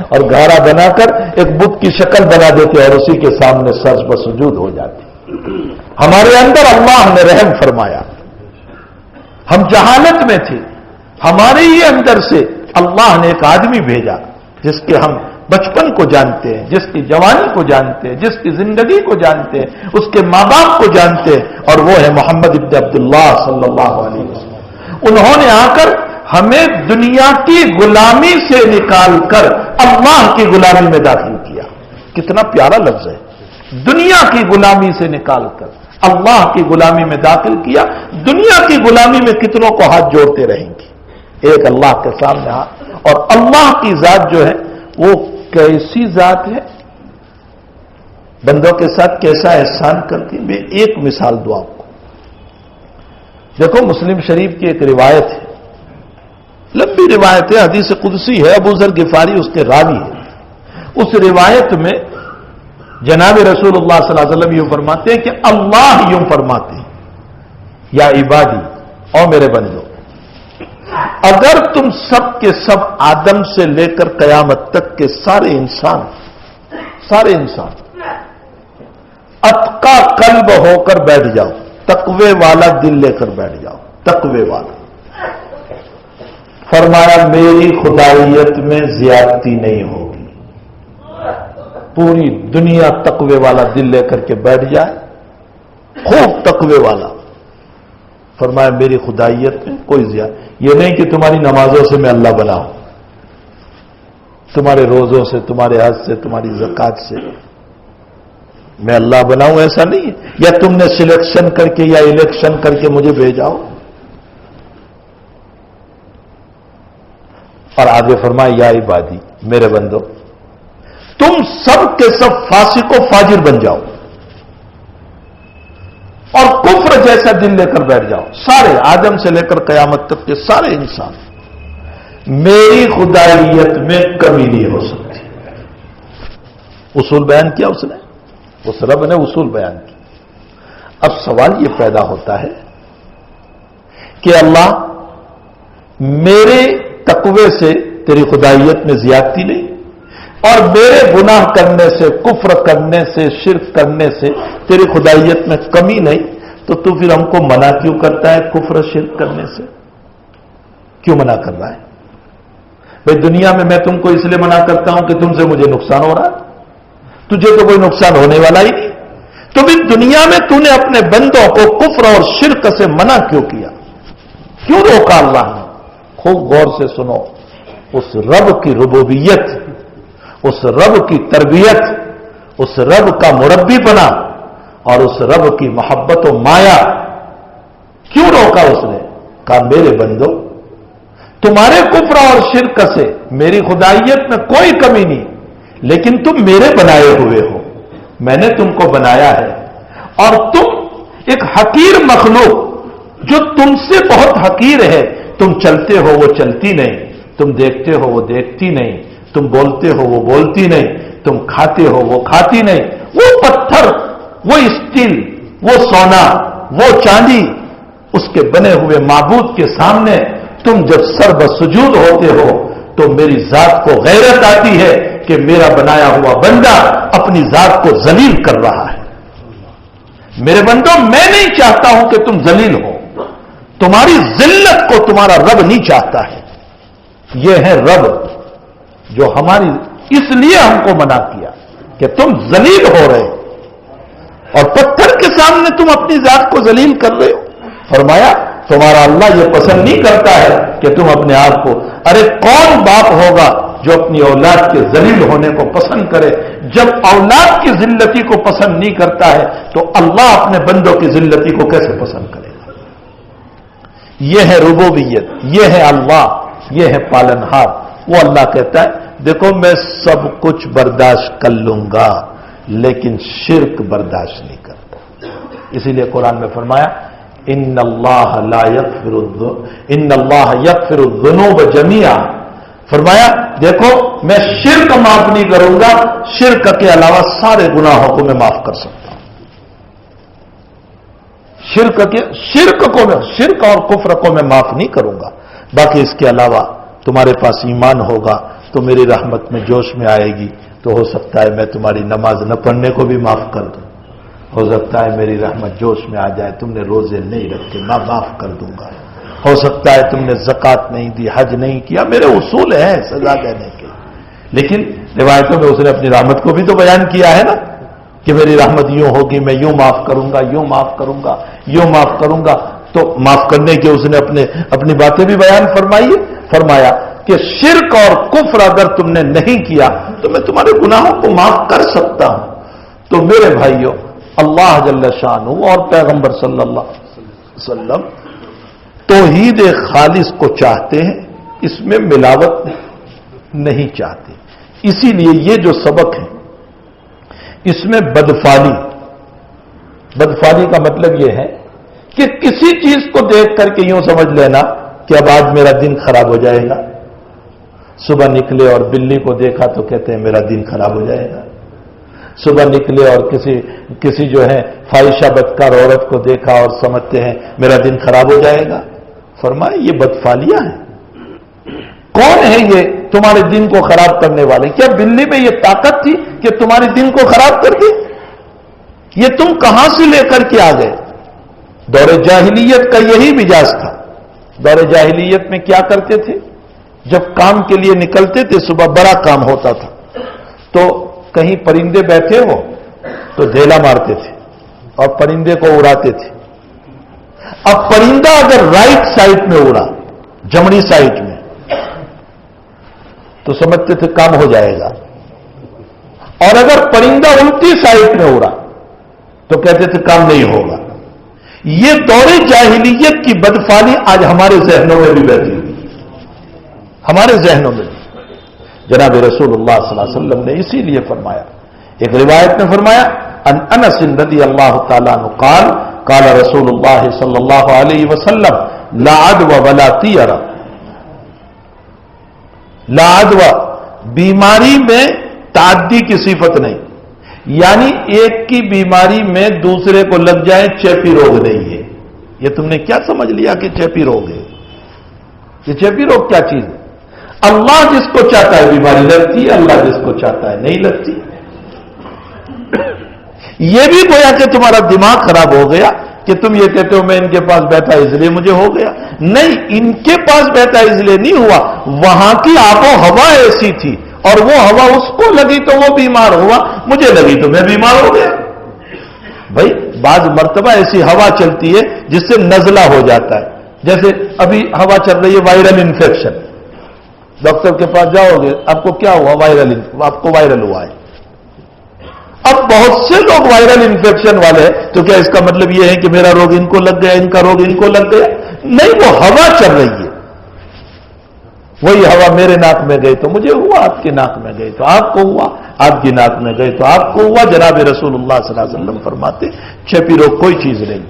اور گھاڑا بنا کر ایک بت کی شکل بنا دیتے اور اسی کے سامنے سر پر سجود ہو جاتے۔ ہمارے اندر اللہ نے رحم فرمایا، ہم جہالت میں تھے، ہمارے ہی اندر سے اللہ نے ایک آدمی بھیجا جس کے ہم بچپن کو جانتے ہیں، جس کی جوانی کو جانتے ہیں، جس کی زندگی کو جانتے ہیں، اس کے ماں باپ کو جانتے ہیں، اور وہ ہے محمد ابن عبداللہ صلی اللہ علیہ وسلم۔ انہوں نے آ کر ہمیں دنیا کی غلامی سے نکال کر اللہ کی غلامی میں داخل کیا۔ کتنا پیارا لفظ ہے، دنیا کی غلامی سے نکال کر اللہ کی غلامی میں داخل کیا۔ دنیا کی غلامی میں کتنوں کو ہاتھ جوڑتے رہیں گے، ایک اللہ کے سامنے ہاتھ۔ اور اللہ کی ذات جو ہے وہ کیسی ذات ہے، بندوں کے ساتھ کیسا احسان کرتی ہے۔ میں ایک مثال دوں آپ کو، دیکھو مسلم شریف کی ایک روایت ہے، لمبی روایت ہے، حدیث قدسی ہے، ابو ذر غفاری اس کے راوی ہے۔ اس روایت میں جناب رسول اللہ صلی اللہ علیہ وسلم یوں فرماتے ہیں کہ اللہ یوں فرماتے ہیں، یا عبادی، او میرے بندو، اگر تم سب کے سب آدم سے لے کر قیامت تک کے سارے انسان اتقا قلب ہو کر بیٹھ جاؤ، تقوی والا دل لے کر بیٹھ جاؤ، تقوی والا، فرمایا میری خدائیت میں زیادتی نہیں ہوگی۔ پوری دنیا تقوی والا دل لے کر کے بیٹھ جائے، خوب تقوی والا، فرمایا میری خدائیت میں کوئی زیادتی، یہ نہیں کہ تمہاری نمازوں سے میں اللہ بناؤں، تمہارے روزوں سے، تمہارے حج سے، تمہاری زکات سے میں اللہ بناؤں، ایسا نہیں ہے، یا تم نے سلیکشن کر کے یا الیکشن کر کے مجھے بھیجاؤ۔ اور آگے فرمایا یا عبادی، میرے بندو، تم سب کے سب فاسق و فاجر بن جاؤ اور کفر جیسا دل لے کر بیٹھ جاؤ، سارے آدم سے لے کر قیامت تک کے سارے انسان، میری خدائیت میں کمی نہیں ہو سکتی۔ اصول بیان کیا اس نے، اس رب نے اصول بیان کیا۔ اب سوال یہ پیدا ہوتا ہے کہ اللہ میرے تقوی سے تیری خدائیت میں زیادتی نہیں، اور میرے گناہ کرنے سے، کفر کرنے سے، شرک کرنے سے تیری خدائیت میں کمی نہیں، تو پھر ہم کو منع کیوں کرتا ہے کفر شرک کرنے سے؟ کیوں منع کر رہا ہے؟ بھائی دنیا میں تم کو اس لیے منع کرتا ہوں کہ تم سے مجھے نقصان ہو رہا ہے، تجھے تو کوئی نقصان ہونے والا ہی نہیں، تو پھر دنیا میں تو نے اپنے بندوں کو کفر اور شرک سے منع کیوں کیا، کیوں روکا اللہ نے؟ خوب غور سے سنو، اس رب کی ربوبیت، اس رب کی تربیت، اس رب کا مربی بنا اور اس رب کی محبت و مایا کیوں روکا اس نے؟ کہا میرے بندو، تمہارے کفر اور شرک سے میری خدائیت میں کوئی کمی نہیں، لیکن تم میرے بنائے ہوئے ہو، میں نے تم کو بنایا ہے، اور تم ایک حقیر مخلوق جو تم سے بہت حقیر ہے، تم چلتے ہو وہ چلتی نہیں، تم دیکھتے ہو وہ دیکھتی نہیں، تم بولتے ہو وہ بولتی نہیں، تم کھاتے ہو وہ کھاتی نہیں، وہ پتھر، وہ اسٹیل، وہ سونا، وہ چاندی، اس کے بنے ہوئے معبود کے سامنے تم جب سر بسجود ہوتے ہو تو میری ذات کو غیرت آتی ہے کہ میرا بنایا ہوا بندہ اپنی ذات کو ذلیل کر رہا ہے۔ میرے بندوں، میں نہیں چاہتا ہوں کہ تم ذلیل ہو، تمہاری ذلت کو تمہارا رب نہیں چاہتا ہے۔ یہ ہے رب جو ہماری اس لیے ہم کو منع کیا کہ تم ذلیل ہو رہے ہو اور پتھر کے سامنے تم اپنی ذات کو ذلیل کر رہے ہو۔ فرمایا تمہارا اللہ یہ پسند نہیں کرتا ہے کہ تم اپنے آپ کو، ارے کون باپ ہوگا جو اپنی اولاد کے ذلیل ہونے کو پسند کرے؟ جب اولاد کی ذلتی کو پسند نہیں کرتا ہے تو اللہ اپنے بندوں کی ذلتی کو کیسے پسند کرے گا؟ یہ ہے ربوبیت، یہ ہے اللہ، یہ ہے پالنہار۔ وہ اللہ کہتا ہے دیکھو میں سب کچھ برداشت کر لوں گا لیکن شرک برداشت نہیں کرتا۔ اسی لیے قرآن میں فرمایا ان اللہ یغفر الذنوب جميعا، فرمایا دیکھو میں شرک معاف نہیں کروں گا، شرک کے علاوہ سارے گناہوں کو میں معاف کر سکتا ہوں۔ شرک اور کفر کو میں معاف نہیں کروں گا، باقی اس کے علاوہ تمہارے پاس ایمان ہوگا تو میری رحمت میں جوش میں آئے گی، تو ہو سکتا ہے میں تمہاری نماز نہ پڑھنے کو بھی معاف کر دوں، ہو سکتا ہے میری رحمت جوش میں آ جائے، تم نے روزے نہیں رکھے میں معاف کر دوں گا، ہو سکتا ہے تم نے زکوٰۃ نہیں دی، حج نہیں کیا، میرے اصول ہیں سزا دینے کے، لیکن روایتوں میں اس نے اپنی رحمت کو بھی تو بیان کیا ہے نا کہ میری رحمت یوں ہوگی، میں یوں معاف کروں گا، یوں معاف کروں گا، یوں معاف کروں گا۔ تو معاف کرنے کے اس نے اپنی باتیں بھی بیان فرمائی، فرمایا کہ شرک اور کفر اگر تم نے نہیں کیا تو میں تمہارے گناہوں کو معاف کر سکتا ہوں۔ تو میرے بھائیوں، اللہ جل شانہ اور پیغمبر صلی اللہ علیہ وسلم توحید خالص کو چاہتے ہیں، اس میں ملاوٹ نہیں چاہتے۔ اسی لیے یہ جو سبق ہے اس میں بدفعلی کا مطلب یہ ہے کہ کسی چیز کو دیکھ کر کے یوں سمجھ لینا کہ اب آج میرا دن خراب ہو جائے گا۔ صبح نکلے اور بلی کو دیکھا تو کہتے ہیں میرا دن خراب ہو جائے گا، صبح نکلے اور کسی جو ہے فاحشہ بدکار عورت کو دیکھا اور سمجھتے ہیں میرا دن خراب ہو جائے گا۔ فرمایا یہ بدفعلیاں ہیں۔ کون ہے یہ تمہارے دن کو خراب کرنے والے؟ کیا بلی میں یہ طاقت تھی کہ تمہارے دن کو خراب کر دی؟ یہ تم کہاں سے لے کر کے آ گئے؟ دور جاہلیت کا یہی مزاج تھا۔ دور جاہلیت میں کیا کرتے تھے؟ جب کام کے لیے نکلتے تھے، صبح بڑا کام ہوتا تھا تو کہیں پرندے بیٹھے ہو تو ڈھیلا مارتے تھے اور پرندے کو اڑاتے تھے۔ اب پرندہ اگر رائٹ سائڈ میں اڑا، جمڑی سائڈ میں، تو سمجھتے تھے کام ہو جائے گا، اور اگر پرندہ الٹی سائڈ میں اڑا تو کہتے تھے کام نہیں ہوگا۔ یہ دور جاہلیت کی بدفعلی آج ہمارے ذہنوں میں بھی بیٹھی ہوئی، ہمارے ذہنوں میں بھی۔ جناب رسول اللہ صلی اللہ علیہ وسلم نے اسی لیے فرمایا، ایک روایت میں فرمایا ان انس رضی اللہ تعالیٰ عنہ قال قال رسول اللہ صلی اللہ علیہ وسلم لا عدوى ولا طیرہ، لا عدوى بیماری میں تعدی کی صفت نہیں، یعنی ایک کی بیماری میں دوسرے کو لگ جائے چیپی روگ نہیں ہے۔ یہ تم نے کیا سمجھ لیا کہ چیپی روگ ہے؟ یہ چیپی روگ کیا چیز ہے؟ اللہ جس کو چاہتا ہے بیماری لگتی ہے، اللہ جس کو چاہتا ہے نہیں لگتی۔ یہ بھی گویا کہ تمہارا دماغ خراب ہو گیا کہ تم یہ کہتے ہو میں ان کے پاس بیٹھا اس لیے مجھے ہو گیا۔ نہیں، ان کے پاس بیٹھا اس لیے نہیں ہوا، وہاں کی آب و ہوا ایسی تھی اور وہ ہوا اس کو لگی تو وہ بیمار ہوا، مجھے لگی تو میں بیمار ہو گیا۔ بھائی بعض مرتبہ ایسی ہوا چلتی ہے جس سے نزلہ ہو جاتا ہے، جیسے ابھی ہوا چل رہی ہے وائرل انفیکشن، ڈاکٹر کے پاس جاؤ گے، آپ کو کیا ہوا؟ آپ کو وائرل ہوا ہے۔ اب بہت سے لوگ وائرل انفیکشن والے ہیں، تو کیا اس کا مطلب یہ ہے کہ میرا روگ ان کو لگ گیا، ان کا روگ ان کو لگ گیا؟ نہیں، وہ ہوا چل رہی ہے۔ وہی ہوا میرے ناک میں گئی تو مجھے ہوا، آپ کے ناک میں گئی تو آپ کو ہوا، آپ کی ناک میں گئی تو آپ کو ہوا۔ جناب رسول اللہ صلی اللہ علیہ وسلم فرماتے چھپی روگ کوئی چیز نہیں،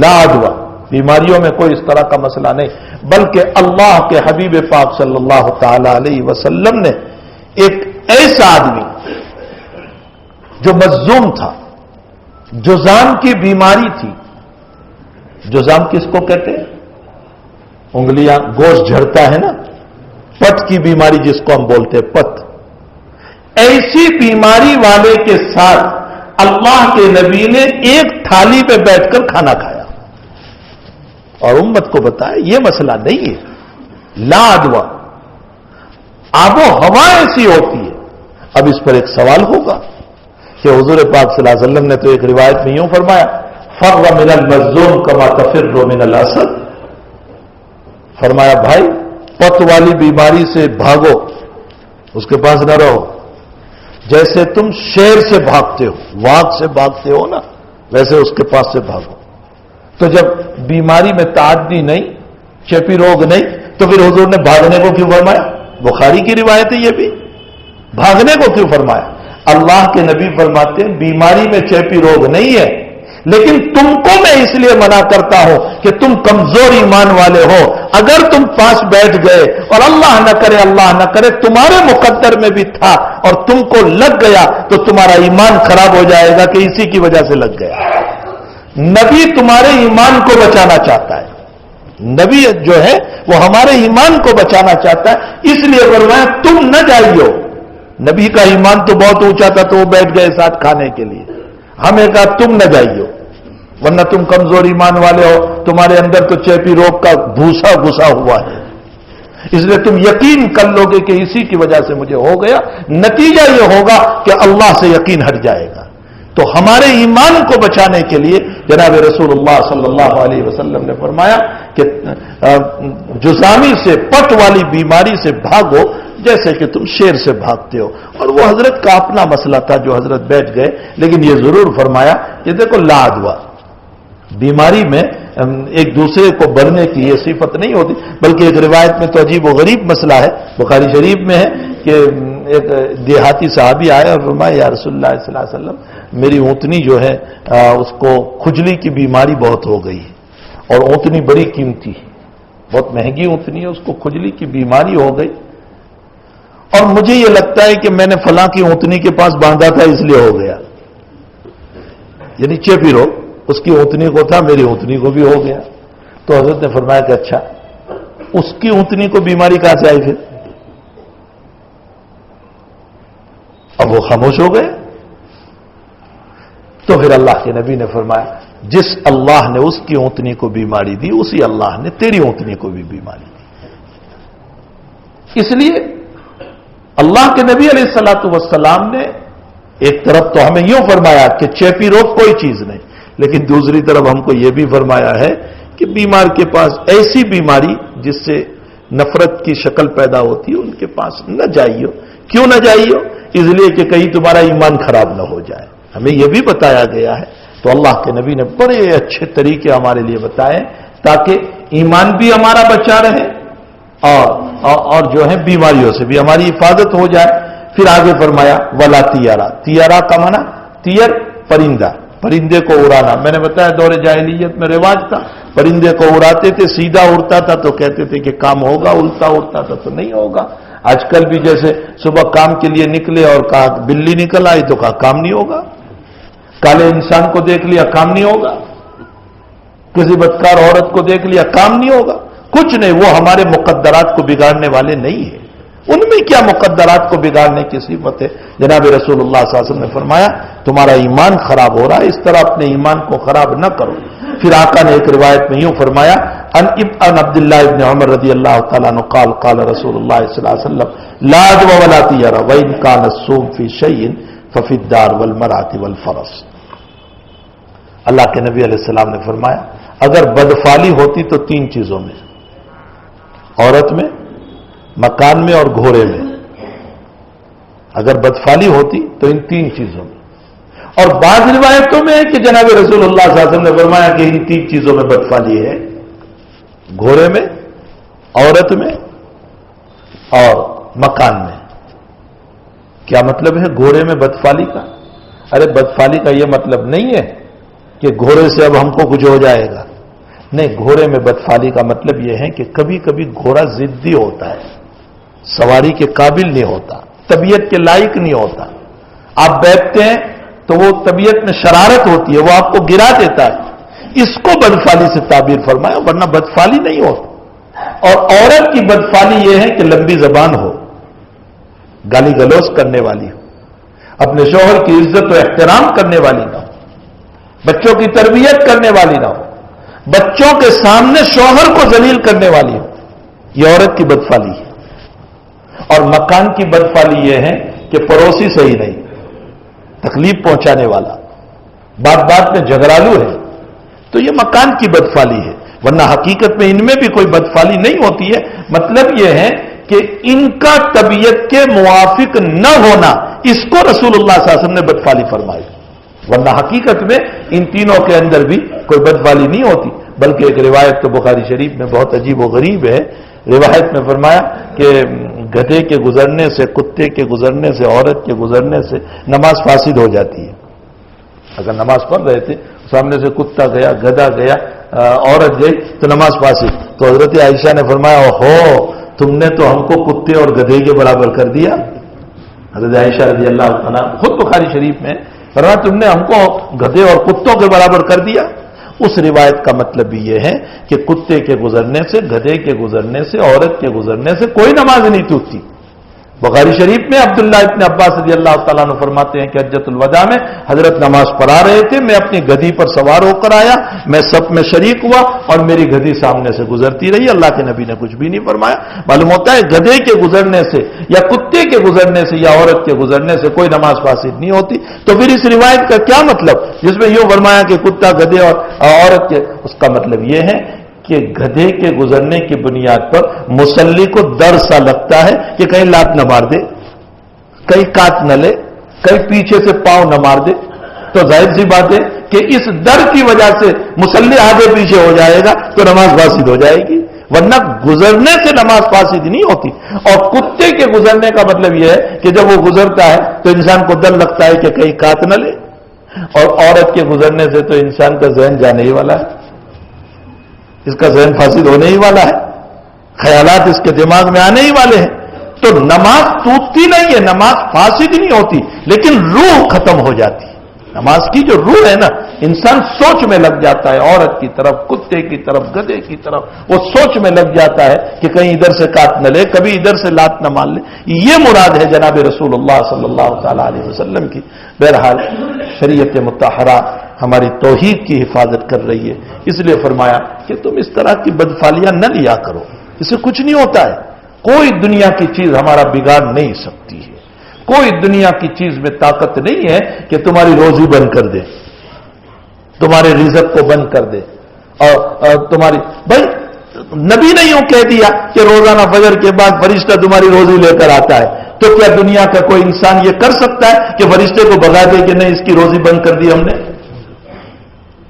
لا عدوہ، بیماریوں میں کوئی اس طرح کا مسئلہ نہیں، بلکہ اللہ کے حبیب پاک صلی اللہ تعالی علیہ وسلم نے ایک ایسا آدمی جو مظلوم تھا، جذام کی بیماری تھی، جذام کس کو کہتے ہیں؟ انگلیاں، گوشت جھڑتا ہے نا، پت کی بیماری جس کو ہم بولتے ہیں پت، ایسی بیماری والے کے ساتھ اللہ کے نبی نے ایک تھالی پہ بیٹھ کر کھانا کھایا اور امت کو بتایا یہ مسئلہ نہیں ہے، لا عدوہ، آب و ہوا ایسی ہوتی ہے۔ اب اس پر ایک سوال ہوگا کہ حضور پاک صلی اللہ علیہ وسلم نے تو ایک روایت میں یوں فرمایا، فر من المظلوم کما تفر من الاسد، فرمایا بھائی پت والی بیماری سے بھاگو، اس کے پاس نہ رہو، جیسے تم شیر سے بھاگتے ہو، واغ سے بھاگتے ہو نا، ویسے اس کے پاس سے بھاگو۔ تو جب بیماری میں تعدی نہیں، چیپی روگ نہیں، تو پھر حضور نے بھاگنے کو کیوں فرمایا؟ بخاری کی روایت ہے یہ بھی، بھاگنے کو کیوں فرمایا؟ اللہ کے نبی فرماتے ہیں بیماری میں چیپی روگ نہیں ہے، لیکن تم کو میں اس لیے منع کرتا ہوں کہ تم کمزور ایمان والے ہو، اگر تم پاس بیٹھ گئے اور اللہ نہ کرے تمہارے مقدر میں بھی تھا اور تم کو لگ گیا تو تمہارا ایمان خراب ہو جائے گا کہ اسی کی وجہ سے لگ گیا۔ نبی تمہارے ایمان کو بچانا چاہتا ہے، نبی جو ہے وہ ہمارے ایمان کو بچانا چاہتا ہے، اس لیے فرمایا تم نہ جائیو۔ نبی کا ایمان تو بہت اونچا تھا تو وہ بیٹھ گئے ساتھ کھانے کے لیے، ہمیں کہا تم نہ جائیو، ورنہ تم کمزور ایمان والے ہو، تمہارے اندر تو چیپی روگ کا بھوسا گھسا ہوا ہے، اس لیے تم یقین کر لو گے کہ اسی کی وجہ سے مجھے ہو گیا، نتیجہ یہ ہوگا کہ اللہ سے یقین ہٹ جائے گا۔ تو ہمارے ایمان کو بچانے کے لیے جناب رسول اللہ صلی اللہ علیہ وسلم نے فرمایا کہ جذامی سے، پت والی بیماری سے بھاگو جیسے کہ تم شیر سے بھاگتے ہو۔ اور وہ حضرت کا اپنا مسئلہ تھا جو حضرت بیٹھ گئے، لیکن یہ ضرور فرمایا کہ دیکھو لا عدوہ، بیماری میں ایک دوسرے کو بڑھنے کی یہ صفت نہیں ہوتی، بلکہ ایک روایت میں تو عجیب و غریب مسئلہ ہے، بخاری شریف میں ہے کہ ایک دیہاتی صحابی آئے اور فرمایا یا رسول اللہ صلی اللہ علیہ وسلم میری اونٹنی جو ہے اس کو کھجلی کی بیماری بہت ہو گئی ہے، اور اونٹنی بڑی قیمتی ہے، بہت مہنگی اونٹنی ہے، اس کو کھجلی کی بیماری ہو گئی، اور مجھے یہ لگتا ہے کہ میں نے فلاں کی اونٹنی کے پاس باندھا تھا اس لیے ہو گیا، یعنی چیپی روگ اس کی اونٹنی کو تھا، میری اونٹنی کو بھی ہو گیا۔ تو حضرت نے فرمایا کہ اچھا اس کی اونٹنی کو بیماری کہاں سے آئی پھر؟ اب وہ خاموش ہو گئے۔ تو پھر اللہ کے نبی نے فرمایا جس اللہ نے اس کی اونٹنی کو بیماری دی اسی اللہ نے تیری اونٹنی کو بھی بیماری دی۔ اس لیے اللہ کے نبی علیہ الصلوۃ والسلام نے ایک طرف تو ہمیں یوں فرمایا کہ چیپی روگ کوئی چیز نہیں، لیکن دوسری طرف ہم کو یہ بھی فرمایا ہے کہ بیمار کے پاس ایسی بیماری جس سے نفرت کی شکل پیدا ہوتی ہے ان کے پاس نہ جائیو۔ کیوں نہ جائیو؟ اس لیے کہ کہیں تمہارا ایمان خراب نہ ہو جائے، ہمیں یہ بھی بتایا گیا ہے۔ تو اللہ کے نبی نے بڑے اچھے طریقے ہمارے لیے بتائے تاکہ ایمان بھی ہمارا بچا رہے اور جو ہے بیماریوں سے بھی ہماری حفاظت ہو جائے۔ پھر آگے فرمایا ولا تیارا، تیارا کا معنی تیر پرندہ، پرندے کو اڑانا۔ میں نے بتایا دور جاہلیت میں رواج تھا، پرندے کو اڑاتے تھے، سیدھا اڑتا تھا تو کہتے تھے کہ کام ہوگا، الٹا اڑتا تھا تو نہیں ہوگا۔ آج کل بھی جیسے صبح کام کے لیے نکلے اور کہا بلی نکل آئی تو کہا کام نہیں ہوگا، کالے انسان کو دیکھ لیا کام نہیں ہوگا، کسی بدکار عورت کو دیکھ لیا کام نہیں ہوگا، کچھ نہیں۔ وہ ہمارے مقدرات کو بگاڑنے والے نہیں ہیں، ان میں کیا مقدرات کو بگاڑنے کی صفت ہے؟ جناب رسول اللہ صلی اللہ علیہ وسلم نے فرمایا تمہارا ایمان خراب ہو رہا ہے، اس طرح اپنے ایمان کو خراب نہ کرو۔ پھر آقا نے ایک روایت میں یوں فرمایا ان عبداللہ ابن عمر رضی اللہ تعالیٰ عنہ قال قال رسول اللہ صلی اللہ علیہ وسلم لا عدوى ولا طیرہ وإن كان الصوم في شيء ففي الدار والمرأة والفرس۔ اللہ کے نبی علیہ السلام نے فرمایا اگر بدفالی ہوتی تو تین چیزوں میں، عورت میں، مکان میں اور گھوڑے میں. اگر بدفعلی ہوتی تو ان 3 چیزوں میں. اور بعض روایتوں میں ہے کہ جناب رسول اللہ صلی اللہ علیہ وسلم نے فرمایا کہ ان 3 چیزوں میں بدفعلی ہے: گھوڑے میں، عورت میں اور مکان میں. کیا مطلب ہے گھوڑے میں بدفعلی کا؟ ارے بدفعلی کا یہ مطلب نہیں ہے کہ گھوڑے سے اب ہم کو کچھ ہو جائے گا. نہیں، گھوڑے میں بدفعلی کا مطلب یہ ہے کہ کبھی کبھی گھوڑا ضدی ہوتا ہے، سواری کے قابل نہیں ہوتا، طبیعت کے لائق نہیں ہوتا. آپ بیٹھتے ہیں تو وہ طبیعت میں شرارت ہوتی ہے، وہ آپ کو گرا دیتا ہے. اس کو بدفعلی سے تعبیر فرمایا، ورنہ بدفعلی نہیں ہوتا. اور عورت کی بدفعلی یہ ہے کہ لمبی زبان ہو، گالی گلوچ کرنے والی ہو، اپنے شوہر کی عزت و احترام کرنے والی نہ ہو، بچوں کی تربیت کرنے والی نہ ہو، بچوں کے سامنے شوہر کو ذلیل کرنے والی ہو. یہ عورت کی بدفعلی ہے. اور مکان کی بدفعلی یہ ہے کہ پڑوسی صحیح نہیں، تکلیف پہنچانے والا، بات بات میں جھگڑالو ہے، تو یہ مکان کی بدفعلی ہے. ورنہ حقیقت میں ان میں بھی کوئی بدفعلی نہیں ہوتی ہے. مطلب یہ ہے کہ ان کا طبیعت کے موافق نہ ہونا، اس کو رسول اللہ صلی اللہ علیہ وسلم نے بدفعلی فرمائی. ورنہ حقیقت میں ان تینوں کے اندر بھی کوئی بدفعلی نہیں ہوتی. بلکہ ایک روایت تو بخاری شریف میں بہت عجیب و غریب ہے. روایت میں فرمایا کہ گدھے کے گزرنے سے، کتے کے گزرنے سے، عورت کے گزرنے سے نماز فاسد ہو جاتی ہے. اگر نماز پڑھ رہے تھے، سامنے سے کتا گیا، گدھا گیا، عورت گئی، تو نماز فاسد. تو حضرت عائشہ نے فرمایا اوہو، تم نے تو ہم کو کتے اور گدھے کے برابر کر دیا. حضرت عائشہ رضی اللہ عنہ خود بخاری شریف میں فرمایا تم نے ہم کو گدھے اور کتوں کے برابر کر دیا. اس روایت کا مطلب بھی یہ ہے کہ کتے کے گزرنے سے، گدھے کے گزرنے سے، عورت کے گزرنے سے کوئی نماز نہیں ٹوٹتی. بخاری شریف میں عبداللہ ابن عباس رضی اللہ تعالیٰ عنہ فرماتے ہیں کہ حجۃ الوداع میں حضرت نماز پڑھا رہے تھے، میں اپنی گدھی پر سوار ہو کر آیا، میں صف میں شریک ہوا اور میری گدھی سامنے سے گزرتی رہی. اللہ کے نبی نے کچھ بھی نہیں فرمایا. معلوم ہوتا ہے گدھے کے گزرنے سے یا کتے کے گزرنے سے یا عورت کے گزرنے سے کوئی نماز فاسد نہیں ہوتی. تو پھر اس روایت کا کیا مطلب جس میں یوں فرمایا کہ کتا، گدھے اور عورت کے؟ اس کا مطلب یہ ہے کہ گدھے کے گزرنے کی بنیاد پر مصلی کو ڈر سا لگتا ہے کہ کہیں لات نہ مار دے، کہیں کاٹ نہ لے، کہیں پیچھے سے پاؤں نہ مار دے. تو ظاہر سی بات ہے کہ اس ڈر کی وجہ سے مصلی آگے پیچھے ہو جائے گا تو نماز فاسد ہو جائے گی. ورنہ گزرنے سے نماز فاسد نہیں ہوتی. اور کتے کے گزرنے کا مطلب یہ ہے کہ جب وہ گزرتا ہے تو انسان کو ڈر لگتا ہے کہ کہیں کاٹ نہ لے. اور عورت کے گزرنے سے تو انسان کا ذہن جانے ہی والا ہے، اس کا ذہن فاسد ہونے ہی والا ہے، خیالات اس کے دماغ میں آنے ہی والے ہیں. تو نماز ٹوٹتی نہیں ہے، نماز فاسد نہیں ہوتی، لیکن روح ختم ہو جاتی ہے. نماز کی جو روح ہے نا، انسان سوچ میں لگ جاتا ہے، عورت کی طرف، کتے کی طرف، گدھے کی طرف، وہ سوچ میں لگ جاتا ہے کہ کہیں ادھر سے کاٹ نہ لے، کبھی ادھر سے لات نہ مان لے. یہ مراد ہے جناب رسول اللہ صلی اللہ تعالی علیہ وسلم کی. بہرحال شریعت مطہرہ ہماری توحید کی حفاظت کر رہی ہے، اس لیے فرمایا کہ تم اس طرح کی بدفعلیاں نہ لیا کرو، اس سے کچھ نہیں ہوتا ہے. کوئی دنیا کی چیز ہمارا بگاڑ نہیں سکتی ہے. کوئی دنیا کی چیز میں طاقت نہیں ہے کہ تمہاری روزی بند کر دے، تمہارے رزق کو بند کر دے. اور تمہاری بھائی نبی نے یوں کہہ دیا کہ روزانہ فجر کے بعد فرشتہ تمہاری روزی لے کر آتا ہے، تو کیا دنیا کا کوئی انسان یہ کر سکتا ہے کہ فرشتے کو بگا دے کہ نہیں اس کی روزی بند کر دی ہم نے؟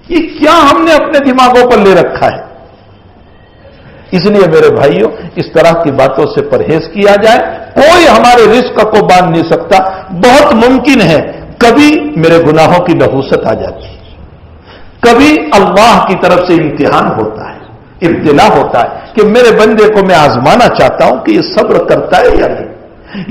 یہ کیا ہم نے اپنے دماغوں پر لے رکھا ہے؟ اس لیے میرے بھائیوں، اس طرح کی باتوں سے پرہیز کیا جائے. کوئی ہمارے رزق کو باندھ نہیں سکتا. بہت ممکن ہے کبھی میرے گناہوں کی نحوست آ جاتی ہے، کبھی اللہ کی طرف سے امتحان ہوتا ہے، ابتلا ہوتا ہے کہ میرے بندے کو میں آزمانا چاہتا ہوں کہ یہ صبر کرتا ہے یا نہیں،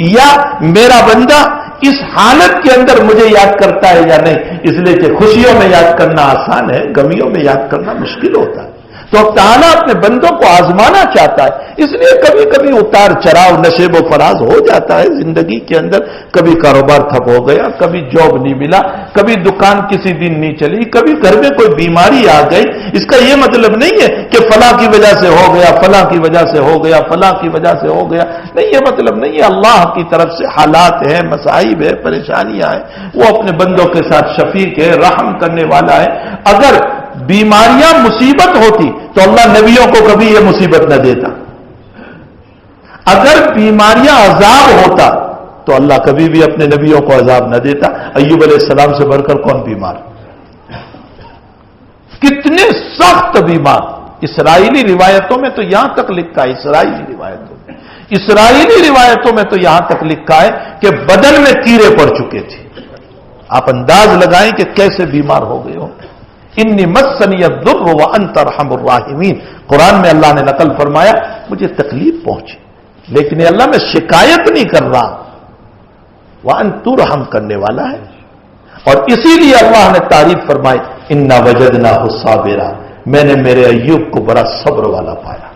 یا میرا بندہ اس حالت کے اندر مجھے یاد کرتا ہے یا نہیں. اس لیے کہ خوشیوں میں یاد کرنا آسان ہے، غمیوں میں یاد کرنا مشکل ہوتا ہے. تو تعالیٰ اپنے بندوں کو آزمانا چاہتا ہے. اس لیے کبھی کبھی اتار چڑھاؤ، نشیب و فراز ہو جاتا ہے زندگی کے اندر. کبھی کاروبار ٹھپ ہو گیا، کبھی جاب نہیں ملا، کبھی دکان کسی دن نہیں چلی، کبھی گھر میں کوئی بیماری آ گئی. اس کا یہ مطلب نہیں ہے کہ فلاں کی وجہ سے ہو گیا، فلاں کی وجہ سے ہو گیا، فلاں کی وجہ سے ہو گیا. نہیں، یہ مطلب نہیں ہے. اللہ کی طرف سے حالات ہیں، مصائب ہے، پریشانیاں ہیں. وہ اپنے بندوں کے ساتھ شفیق ہے، رحم کرنے والا ہے. اگر بیماریاں مصیبت ہوتی تو اللہ نبیوں کو کبھی یہ مصیبت نہ دیتا. اگر بیماریاں عذاب ہوتا تو اللہ کبھی بھی اپنے نبیوں کو عذاب نہ دیتا. ایوب علیہ السلام سے بڑھ کر کون بیمار؟ کتنے سخت بیمار. اسرائیلی روایتوں میں تو یہاں تک لکھا ہے، اسرائیلی روایتوں میں تو یہاں تک لکھا ہے کہ بدن میں کیڑے پڑ چکے تھے. آپ انداز لگائیں کہ کیسے بیمار ہو گئے ہو. انی مسنی الضر وانت ارحم الراحمین. قرآن میں اللہ نے نقل فرمایا مجھے تکلیف پہنچی، لیکن اے اللہ میں شکایت نہیں کر رہا، وانت تو رحم کرنے والا ہے. اور اسی لیے اللہ نے تعریف فرمائی انا وجدناہ صابرا، میں نے میرے ایوب کو بڑا صبر والا پایا،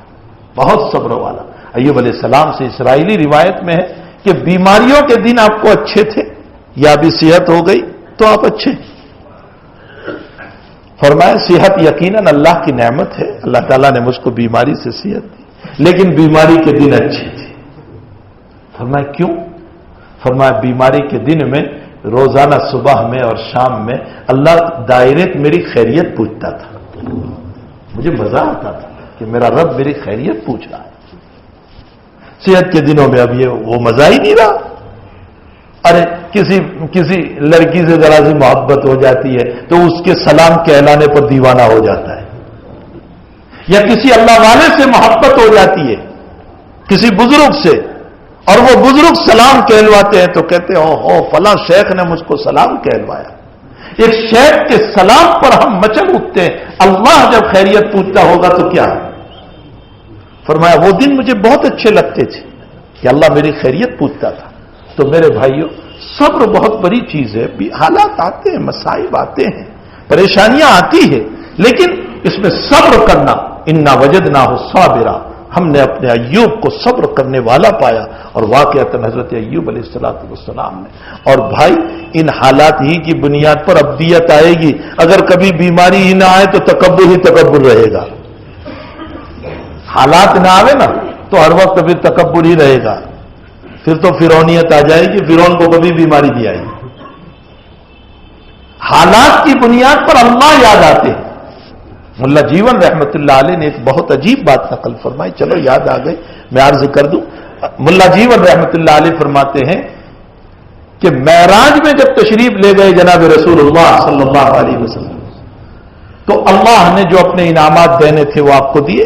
بہت صبر والا. ایوب علیہ السلام سے اسرائیلی روایت میں ہے کہ بیماریوں کے دن آپ کو اچھے تھے، یا بھی صحت ہو گئی تو آپ اچھے. فرمایا صحت یقیناً اللہ کی نعمت ہے، اللہ تعالیٰ نے مجھ کو بیماری سے صحت دی، لیکن بیماری کے دن اچھے تھے. فرمایا کیوں؟ فرمایا بیماری کے دن میں روزانہ صبح میں اور شام میں اللہ دائرت میری خیریت پوچھتا تھا. مجھے مزہ آتا تھا کہ میرا رب میری خیریت پوچھ رہا ہے. صحت کے دنوں میں اب یہ وہ مزہ ہی نہیں رہا. ارے کسی لڑکی سے ذرا سی محبت ہو جاتی ہے تو اس کے سلام کہلانے پر دیوانہ ہو جاتا ہے، یا کسی اللہ والے سے محبت ہو جاتی ہے کسی بزرگ سے، اور وہ بزرگ سلام کہلواتے ہیں تو کہتے ہیں او فلاں شیخ نے مجھ کو سلام کہلوایا. ایک شیخ کے سلام پر ہم مچل اٹھتے ہیں. اللہ جب خیریت پوچھتا ہوگا تو کیا؟ فرمایا وہ دن مجھے بہت اچھے لگتے تھے کہ اللہ میری خیریت پوچھتا تھا. تو میرے بھائیوں صبر بہت بڑی چیز ہے. حالات آتے ہیں، مصائب آتے ہیں، پریشانیاں آتی ہیں، لیکن اس میں صبر کرنا. انا وجدناہ صابرا، ہم نے اپنے ایوب کو صبر کرنے والا پایا. اور واقعتاً حضرت ایوب علیہ السلام نے. اور بھائی ان حالات ہی کی بنیاد پر ابدیت آئے گی. اگر کبھی بیماری ہی نہ آئے تو تکبر ہی تکبر رہے گا. حالات نہ آئے نا تو ہر وقت پھر تکبر ہی رہے گا. پھر تو فرعونیت آ جائے گی، فرعون کو کبھی بیماری نہیں آئے گی. حالات کی بنیاد پر اللہ یاد آتے ہیں. ملا جیون رحمت اللہ علیہ نے ایک بہت عجیب بات نقل فرمائی، چلو یاد آ گئی میں عرض کر دوں. ملا جیون رحمت اللہ علیہ فرماتے ہیں کہ معراج میں جب تشریف لے گئے جناب رسول اللہ صلی اللہ علیہ وسلم تو اللہ نے جو اپنے انعامات دینے تھے وہ آپ کو دیے،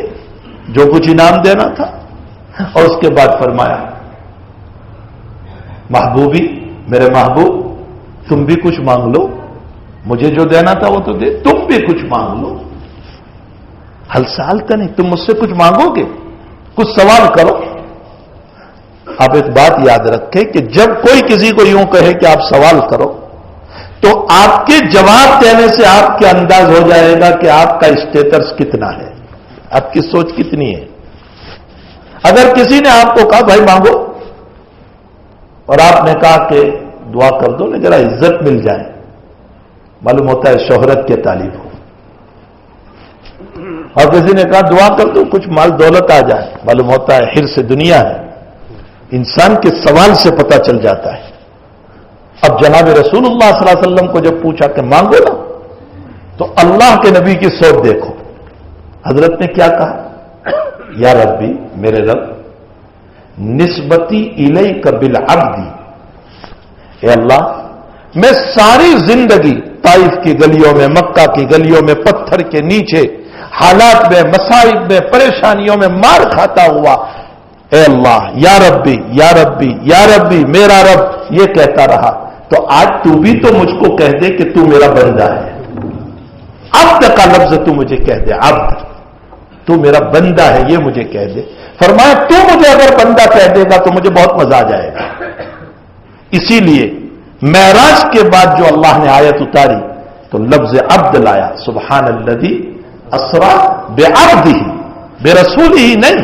جو کچھ انعام دینا تھا. اور اس کے بعد فرمایا محبوبی، میرے محبوب تم بھی کچھ مانگ لو، مجھے جو دینا تھا وہ تو دے، تم بھی کچھ مانگ لو. حل سالتا نہیں، تم مجھ سے کچھ مانگو گے، کچھ سوال کرو. آپ ایک بات یاد رکھیں کہ جب کوئی کسی کو یوں کہے کہ آپ سوال کرو تو آپ کے جواب دینے سے آپ کے انداز ہو جائے گا کہ آپ کا اسٹیٹس کتنا ہے، آپ کی سوچ کتنی ہے. اگر کسی نے آپ کو کہا بھائی مانگو اور آپ نے کہا کہ دعا کر دو ذرا عزت مل جائے، معلوم ہوتا ہے شہرت کے طالب ہو. اور کسی نے کہا دعا کر دو کچھ مال دولت آ جائے، معلوم ہوتا ہے حرص دنیا ہے. انسان کے سوال سے پتہ چل جاتا ہے. اب جناب رسول اللہ صلی اللہ علیہ وسلم کو جب پوچھا کہ مانگو نا تو اللہ کے نبی کی سوچ دیکھو. حضرت نے کیا کہا؟ یا ربی، میرے رب، نسبتی الیک بالعبد، اے اللہ میں ساری زندگی طائف کی گلیوں میں، مکہ کی گلیوں میں، پتھر کے نیچے، حالات میں، مصائب میں، پریشانیوں میں مار کھاتا ہوا اے اللہ یا ربی یا ربی یا ربی میرا رب یہ کہتا رہا. تو آج تو بھی تو مجھ کو کہہ دے کہ تو میرا بندہ ہے. عبد کا لفظ تو مجھے کہہ دے، عبد، تو میرا بندہ ہے یہ مجھے کہہ دے. فرمایا تو مجھے اگر بندہ کہہ دے گا تو مجھے بہت مزہ آ جائے گا. اسی لیے معراج کے بعد جو اللہ نے آیت اتاری تو لفظ عبد لایا. سبحان الذی اسرا بعبدہ، برسولہ ہی نہیں،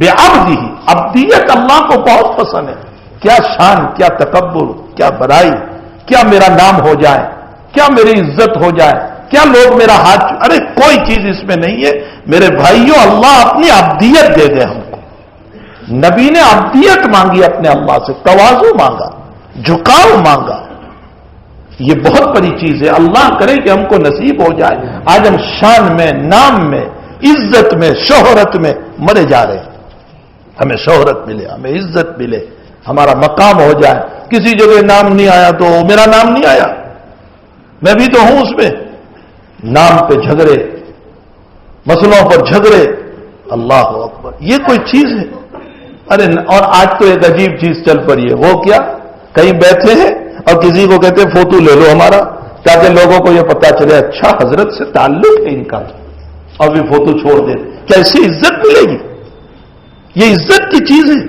بعبدہ. عبدیت اللہ کو بہت پسند ہے. کیا شان، کیا تکبر، کیا بڑائی، کیا میرا نام ہو جائے، کیا میری عزت ہو جائے، کیا لوگ میرا ہاتھ، ارے کوئی چیز اس میں نہیں ہے. میرے بھائیوں اللہ اپنی عبدیت دے دے ہم کو. نبی نے عبدیت مانگی اپنے اللہ سے، تواضع مانگا، جھکاؤ مانگا. یہ بہت بڑی چیز ہے. اللہ کرے کہ ہم کو نصیب ہو جائے. آج ہم شان میں، نام میں، عزت میں، شہرت میں مرے جا رہے ہیں. ہمیں شہرت ملے، ہمیں عزت ملے، ہمارا مقام ہو جائے. کسی جگہ نام نہیں آیا تو میرا نام نہیں آیا، میں بھی تو ہوں اس میں. نام پہ جھگڑے، مسئلوں پر جھگڑے، اللہ اکبر، یہ کوئی چیز ہے؟ ارے اور آج تو ایک عجیب چیز چل پڑی ہے. وہ کیا؟ کہیں بیٹھے ہیں اور کسی کو کہتے ہیں فوٹو لے لو ہمارا، تاکہ لوگوں کو یہ پتا چلے اچھا حضرت سے تعلق ہے ان کا، اور بھی فوٹو چھوڑ دے. کیسی عزت ملے گی؟ یہ عزت کی چیز ہے.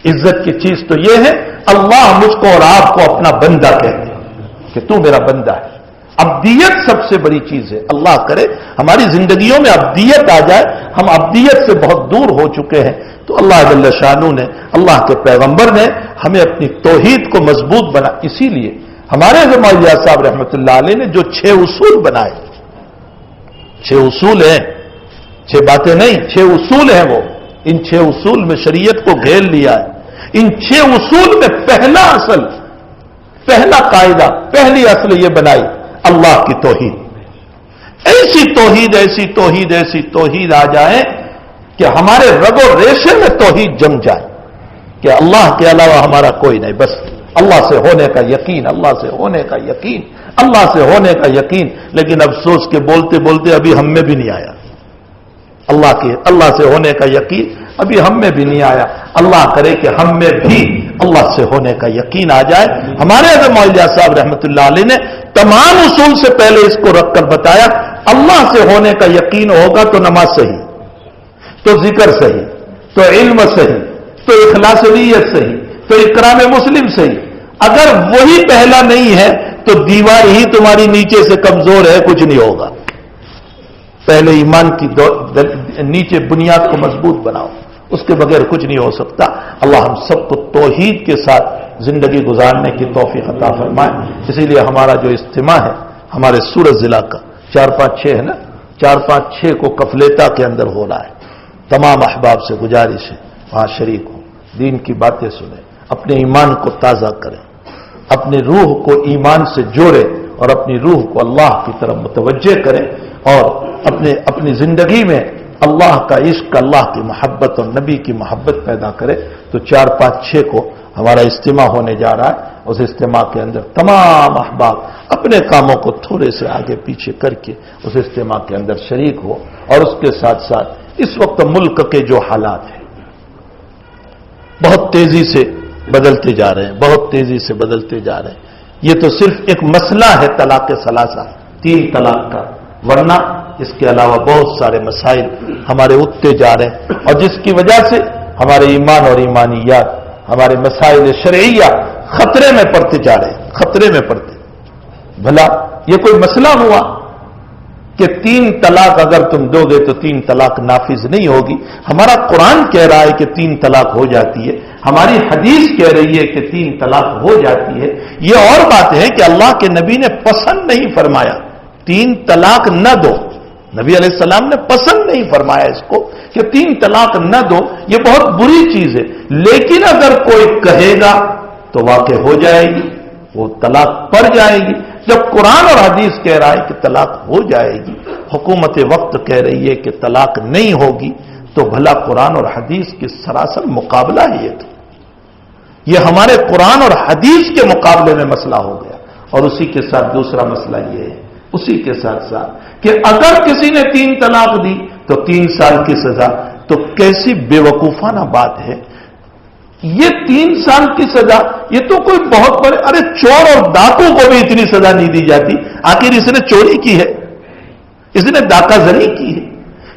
عزت کی چیز تو یہ ہے اللہ مجھ کو اور آپ کو اپنا بندہ کہتے ہیں کہ تو میرا بندہ ہے. عبدیت سب سے بڑی چیز ہے. اللہ کرے ہماری زندگیوں میں عبدیت آ جائے. ہم عبدیت سے بہت دور ہو چکے ہیں. تو اللہ جل شانہ نے، اللہ کے پیغمبر نے ہمیں اپنی توحید کو مضبوط بنا. اسی لیے ہمارے مولانا صاحب رحمۃ اللہ علیہ نے جو 6 اصول بنائے، 6 اصول ہیں، 6 باتیں نہیں، 6 اصول ہیں. وہ ان 6 اصول میں شریعت کو گھیر لیا ہے. ان 6 اصول میں پہلا قاعدہ، پہلی اصل یہ بنائی اللہ کی توحید. ایسی توحید، ایسی توحید، ایسی توحید آ جائے کہ ہمارے رگ و ریشے میں توحید جم جائے کہ اللہ کے علاوہ ہمارا کوئی نہیں. بس اللہ سے ہونے کا یقین، اللہ سے ہونے کا یقین، اللہ سے ہونے کا یقین. لیکن افسوس کے بولتے بولتے ابھی ہم میں بھی نہیں آیا. اللہ سے ہونے کا یقین ابھی ہم میں بھی نہیں آیا. اللہ کرے کہ ہم میں بھی اللہ سے ہونے کا یقین آ جائے. ہمارے مولانا صاحب رحمۃ اللہ علیہ نے تمام اصول سے پہلے اس کو رکھ کر بتایا اللہ سے ہونے کا یقین ہوگا تو نماز صحیح، تو ذکر صحیح، تو علم صحیح، تو اخلاص نیت صحیح، تو اکرام مسلم صحیح. اگر وہی پہلا نہیں ہے تو دیوار ہی تمہاری نیچے سے کمزور ہے، کچھ نہیں ہوگا. پہلے ایمان کی نیچے بنیاد کو مضبوط بناؤ، اس کے بغیر کچھ نہیں ہو سکتا. اللہ ہم سب کو توحید کے ساتھ زندگی گزارنے کی توفیق عطا فرمائے. اسی لیے ہمارا جو اجتماع ہے ہمارے سورت ضلع کا 4-5-6 ہے نا، 4-5-6 کو کفلیتا کے اندر ہو رہا ہے. تمام احباب سے گزارش ہے وہاں شریک ہوں، دین کی باتیں سنیں، اپنے ایمان کو تازہ کریں، اپنی روح کو ایمان سے جوڑیں اور اپنی روح کو اللہ کی طرف متوجہ کریں اور اپنی زندگی میں اللہ کا عشق، اللہ کی محبت اور نبی کی محبت پیدا کرے. تو 4-5-6 کو ہمارا اجتماع ہونے جا رہا ہے. اس اجتماع کے اندر تمام احباب اپنے کاموں کو تھوڑے سے آگے پیچھے کر کے اس اجتماع کے اندر شریک ہو. اور اس کے ساتھ ساتھ اس وقت ملک کے جو حالات ہیں بہت تیزی سے بدلتے جا رہے ہیں، بہت تیزی سے بدلتے جا رہے ہیں. یہ تو صرف ایک مسئلہ ہے طلاق ثلاثہ، 3 طلاق کا، ورنہ اس کے علاوہ بہت سارے مسائل ہمارے اٹھتے جا رہے ہیں اور جس کی وجہ سے ہمارے ایمان اور ایمانیات، ہمارے مسائل شرعیہ خطرے میں پڑتے جا رہے ہیں، خطرے میں پڑتے. بھلا یہ کوئی مسئلہ ہوا کہ 3 طلاق اگر تم دو گے تو 3 طلاق نافذ نہیں ہوگی؟ ہمارا قرآن کہہ رہا ہے کہ 3 طلاق ہو جاتی ہے، ہماری حدیث کہہ رہی ہے کہ 3 طلاق ہو جاتی ہے. یہ اور بات ہے کہ اللہ کے نبی نے پسند نہیں فرمایا 3 طلاق نہ دو. نبی علیہ السلام نے پسند نہیں فرمایا اس کو کہ 3 طلاق نہ دو، یہ بہت بری چیز ہے. لیکن اگر کوئی کہے گا تو واقع ہو جائے گی، وہ طلاق پڑ جائے گی. جب قرآن اور حدیث کہہ رہا ہے کہ طلاق ہو جائے گی، حکومت وقت کہہ رہی ہے کہ طلاق نہیں ہوگی، تو بھلا قرآن اور حدیث کے سراسر مقابلہ ہے. یہ ہمارے قرآن اور حدیث کے مقابلے میں مسئلہ ہو گیا. اور اسی کے ساتھ دوسرا مسئلہ یہ ہے، اسی کے ساتھ ساتھ کہ اگر کسی نے 3 طلاق دی تو 3 سال کی سزا. تو کیسی بے وقوفانہ بات ہے یہ 3 سال کی سزا. یہ تو کوئی بہت بڑے، ارے چور اور ڈاکو کو بھی اتنی سزا نہیں دی جاتی. آخر اس نے چوری کی ہے، اس نے ڈاکہ زنی کی ہے.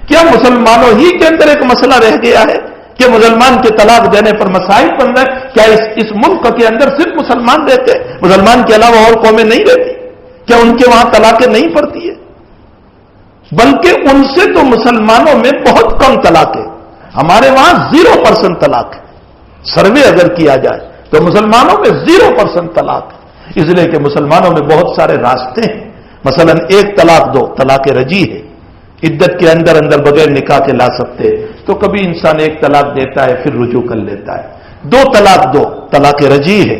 کیا مسلمانوں ہی کے اندر ایک مسئلہ رہ گیا ہے کہ مسلمان کے طلاق دینے پر مسائل بن رہے؟ کیا اس ملک کے اندر صرف مسلمان رہتے، مسلمان کے علاوہ اور قومیں نہیں رہتی؟ کیا ان کے وہاں طلاقیں نہیں پڑتی ہے؟ بلکہ ان سے تو مسلمانوں میں بہت کم طلاق ہے. ہمارے وہاں 0% طلاق ہے. سروے اگر کیا جائے تو مسلمانوں میں 0% طلاق ہے. اس لیے کہ مسلمانوں میں بہت سارے راستے ہیں. مثلا 1 طلاق دو، طلاق رجی ہے، عدت کے اندر بغیر نکاح کے لا سکتے. تو کبھی انسان 1 طلاق دیتا ہے پھر رجوع کر لیتا ہے. 2 طلاق دو، طلاق رجی ہے،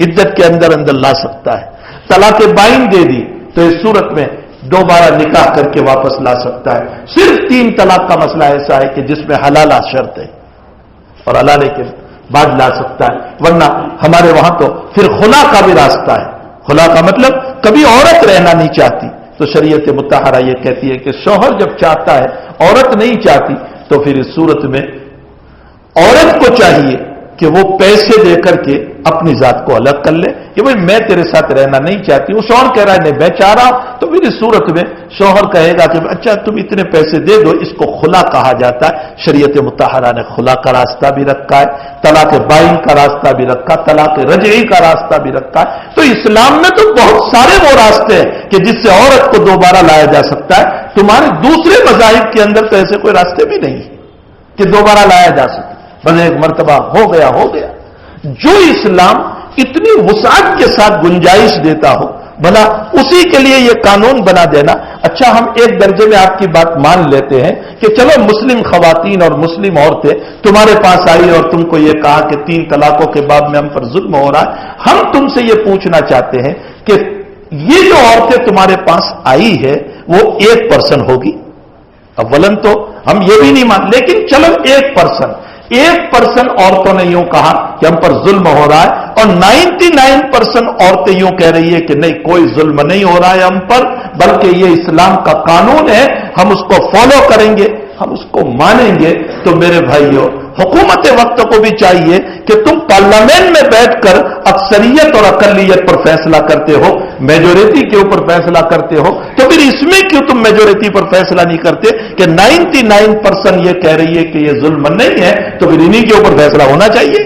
عدت کے اندر لا سکتا ہے. طلاق بائن دے دی تو اس صورت میں دوبارہ نکاح کر کے واپس لا سکتا ہے. صرف 3 طلاق کا مسئلہ ایسا ہے کہ جس میں حلالہ شرط ہے. اور حلالے کے بعد لا سکتا ہے، ورنہ ہمارے وہاں تو پھر خلا کا بھی راستہ ہے۔ خلا کا مطلب کبھی عورت رہنا نہیں چاہتی تو شریعت مطہرہ یہ کہتی ہے کہ شوہر جب چاہتا ہے عورت نہیں چاہتی تو پھر اس صورت میں عورت کو چاہیے کہ وہ پیسے دے کر کے اپنی ذات کو الگ کر لے کہ بھائی میں تیرے ساتھ رہنا نہیں چاہتی ہوں، شوہر کہہ رہا ہے نہیں میں چاہ رہا ہوں، تو پھر اس صورت میں شوہر کہے گا کہ اچھا تم اتنے پیسے دے دو، اس کو خلا کہا جاتا ہے۔ شریعت مطہرہ نے خلا کا راستہ بھی رکھا ہے، طلاق بائن کا راستہ بھی رکھا، طلاق رجعی کا راستہ بھی رکھا ہے۔ تو اسلام میں تو بہت سارے وہ راستے ہیں کہ جس سے عورت کو دوبارہ لایا جا سکتا ہے۔ تمہارے دوسرے مذاہب کے اندر تو ایسے کوئی راستے بھی نہیں کہ دوبارہ لایا جا سکے، بس ایک مرتبہ ہو گیا ہو گیا۔ جو اسلام اتنی وسعت کے ساتھ گنجائش دیتا ہو بھلا اسی کے لیے یہ قانون بنا دینا۔ اچھا ہم ایک درجے میں آپ کی بات مان لیتے ہیں کہ چلو مسلم خواتین اور مسلم عورتیں تمہارے پاس آئی اور تم کو یہ کہا کہ 3 طلاقوں کے بعد میں ہم پر ظلم ہو رہا ہے، ہم تم سے یہ پوچھنا چاہتے ہیں کہ یہ جو عورتیں تمہارے پاس آئی ہے وہ 1% ہوگی؟ اولن تو ہم یہ بھی نہیں مان، لیکن چلو 1% عورتوں نے یوں کہا کہ ہم پر ظلم ہو رہا ہے، اور 99% عورتیں یوں کہہ رہی ہے کہ نہیں کوئی ظلم نہیں ہو رہا ہے ہم پر، بلکہ یہ اسلام کا قانون ہے، ہم اس کو فالو کریں گے، ہم اس کو مانیں گے۔ تو میرے بھائیوں، حکومت وقت کو بھی چاہیے کہ تم پارلیمنٹ میں بیٹھ کر اکثریت اور اقلیت پر فیصلہ کرتے ہو، میجورٹی کے اوپر فیصلہ کرتے ہو، تو پھر اس میں کیوں تم میجورٹی پر فیصلہ نہیں کرتے کہ 99% یہ کہہ رہی ہے کہ یہ ظلم نہیں ہے، تو پھر انہی کے اوپر فیصلہ ہونا چاہیے۔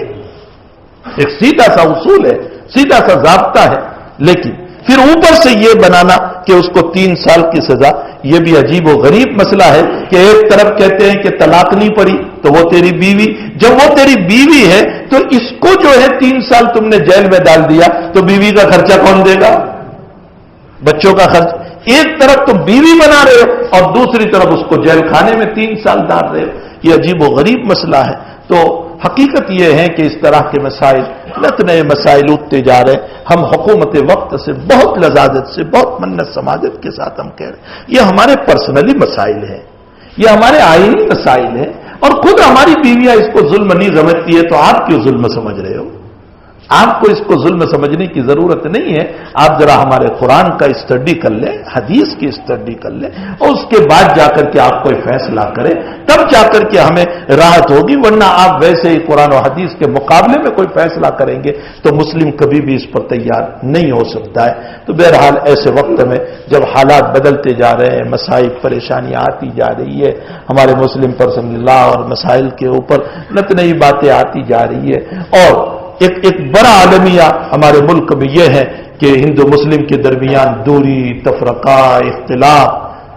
ایک سیدھا سا اصول ہے، سیدھا سا ضابطہ ہے، لیکن پھر اوپر سے یہ بنانا کہ اس کو 3 سال کی سزا، یہ بھی عجیب و غریب مسئلہ ہے کہ ایک طرف کہتے ہیں کہ طلاق نہیں پڑی تو وہ تیری بیوی، جب وہ تیری بیوی ہے تو اس کو جو ہے 3 سال تم نے جیل میں ڈال دیا تو بیوی کا خرچہ کون دے گا؟ بچوں کا خرچ۔ ایک طرف تم بیوی بنا رہے ہو اور دوسری طرف اس کو جیل خانے میں 3 سال ڈال رہے ہو، یہ عجیب و غریب مسئلہ ہے۔ تو حقیقت یہ ہے کہ اس طرح کے مسائل نت نئے مسائل اٹھتے جا رہے ہیں۔ ہم حکومت وقت سے بہت لذاذت سے، بہت منت سماجت کے ساتھ ہم کہہ رہے ہیں یہ ہمارے پرسنلی مسائل ہیں، یہ ہمارے آئینی مسائل ہیں، اور خود ہماری بیویاں اس کو ظلم نہیں سمجھتی ہے تو آپ کیوں ظلم سمجھ رہے ہو؟ آپ کو اس کو ظلم سمجھنے کی ضرورت نہیں ہے۔ آپ ذرا ہمارے قرآن کا اسٹڈی کر لیں، حدیث کی اسٹڈی کر لیں، اور اس کے بعد جا کر کے آپ کوئی فیصلہ کریں، تب جا کر کے ہمیں راحت ہوگی، ورنہ آپ ویسے ہی قرآن و حدیث کے مقابلے میں کوئی فیصلہ کریں گے تو مسلم کبھی بھی اس پر تیار نہیں ہو سکتا ہے۔ تو بہرحال ایسے وقت میں جب حالات بدلتے جا رہے ہیں، مسائل پریشانیاں آتی جا رہی ہے، ہمارے مسلم پرسنل لا اور مسائل کے اوپر نت نئی باتیں آتی جا رہی ہے، اور ایک بڑا عالمیہ ہمارے ملک میں یہ ہے کہ ہندو مسلم کے درمیان دوری، تفرقہ، اختلاف،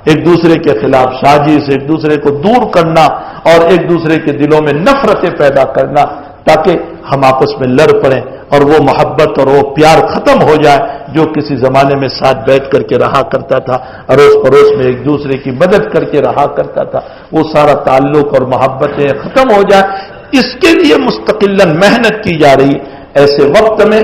ایک دوسرے کے خلاف سازش، ایک دوسرے کو دور کرنا اور ایک دوسرے کے دلوں میں نفرتیں پیدا کرنا تاکہ ہم آپس میں لڑ پڑیں اور وہ محبت اور وہ پیار ختم ہو جائے جو کسی زمانے میں ساتھ بیٹھ کر کے رہا کرتا تھا، اڑوس پڑوس میں ایک دوسرے کی مدد کر کے رہا کرتا تھا، وہ سارا تعلق اور محبتیں ختم ہو جائے، اس کے لیے مستقلاً محنت کی جا رہی ہے۔ ایسے وقت میں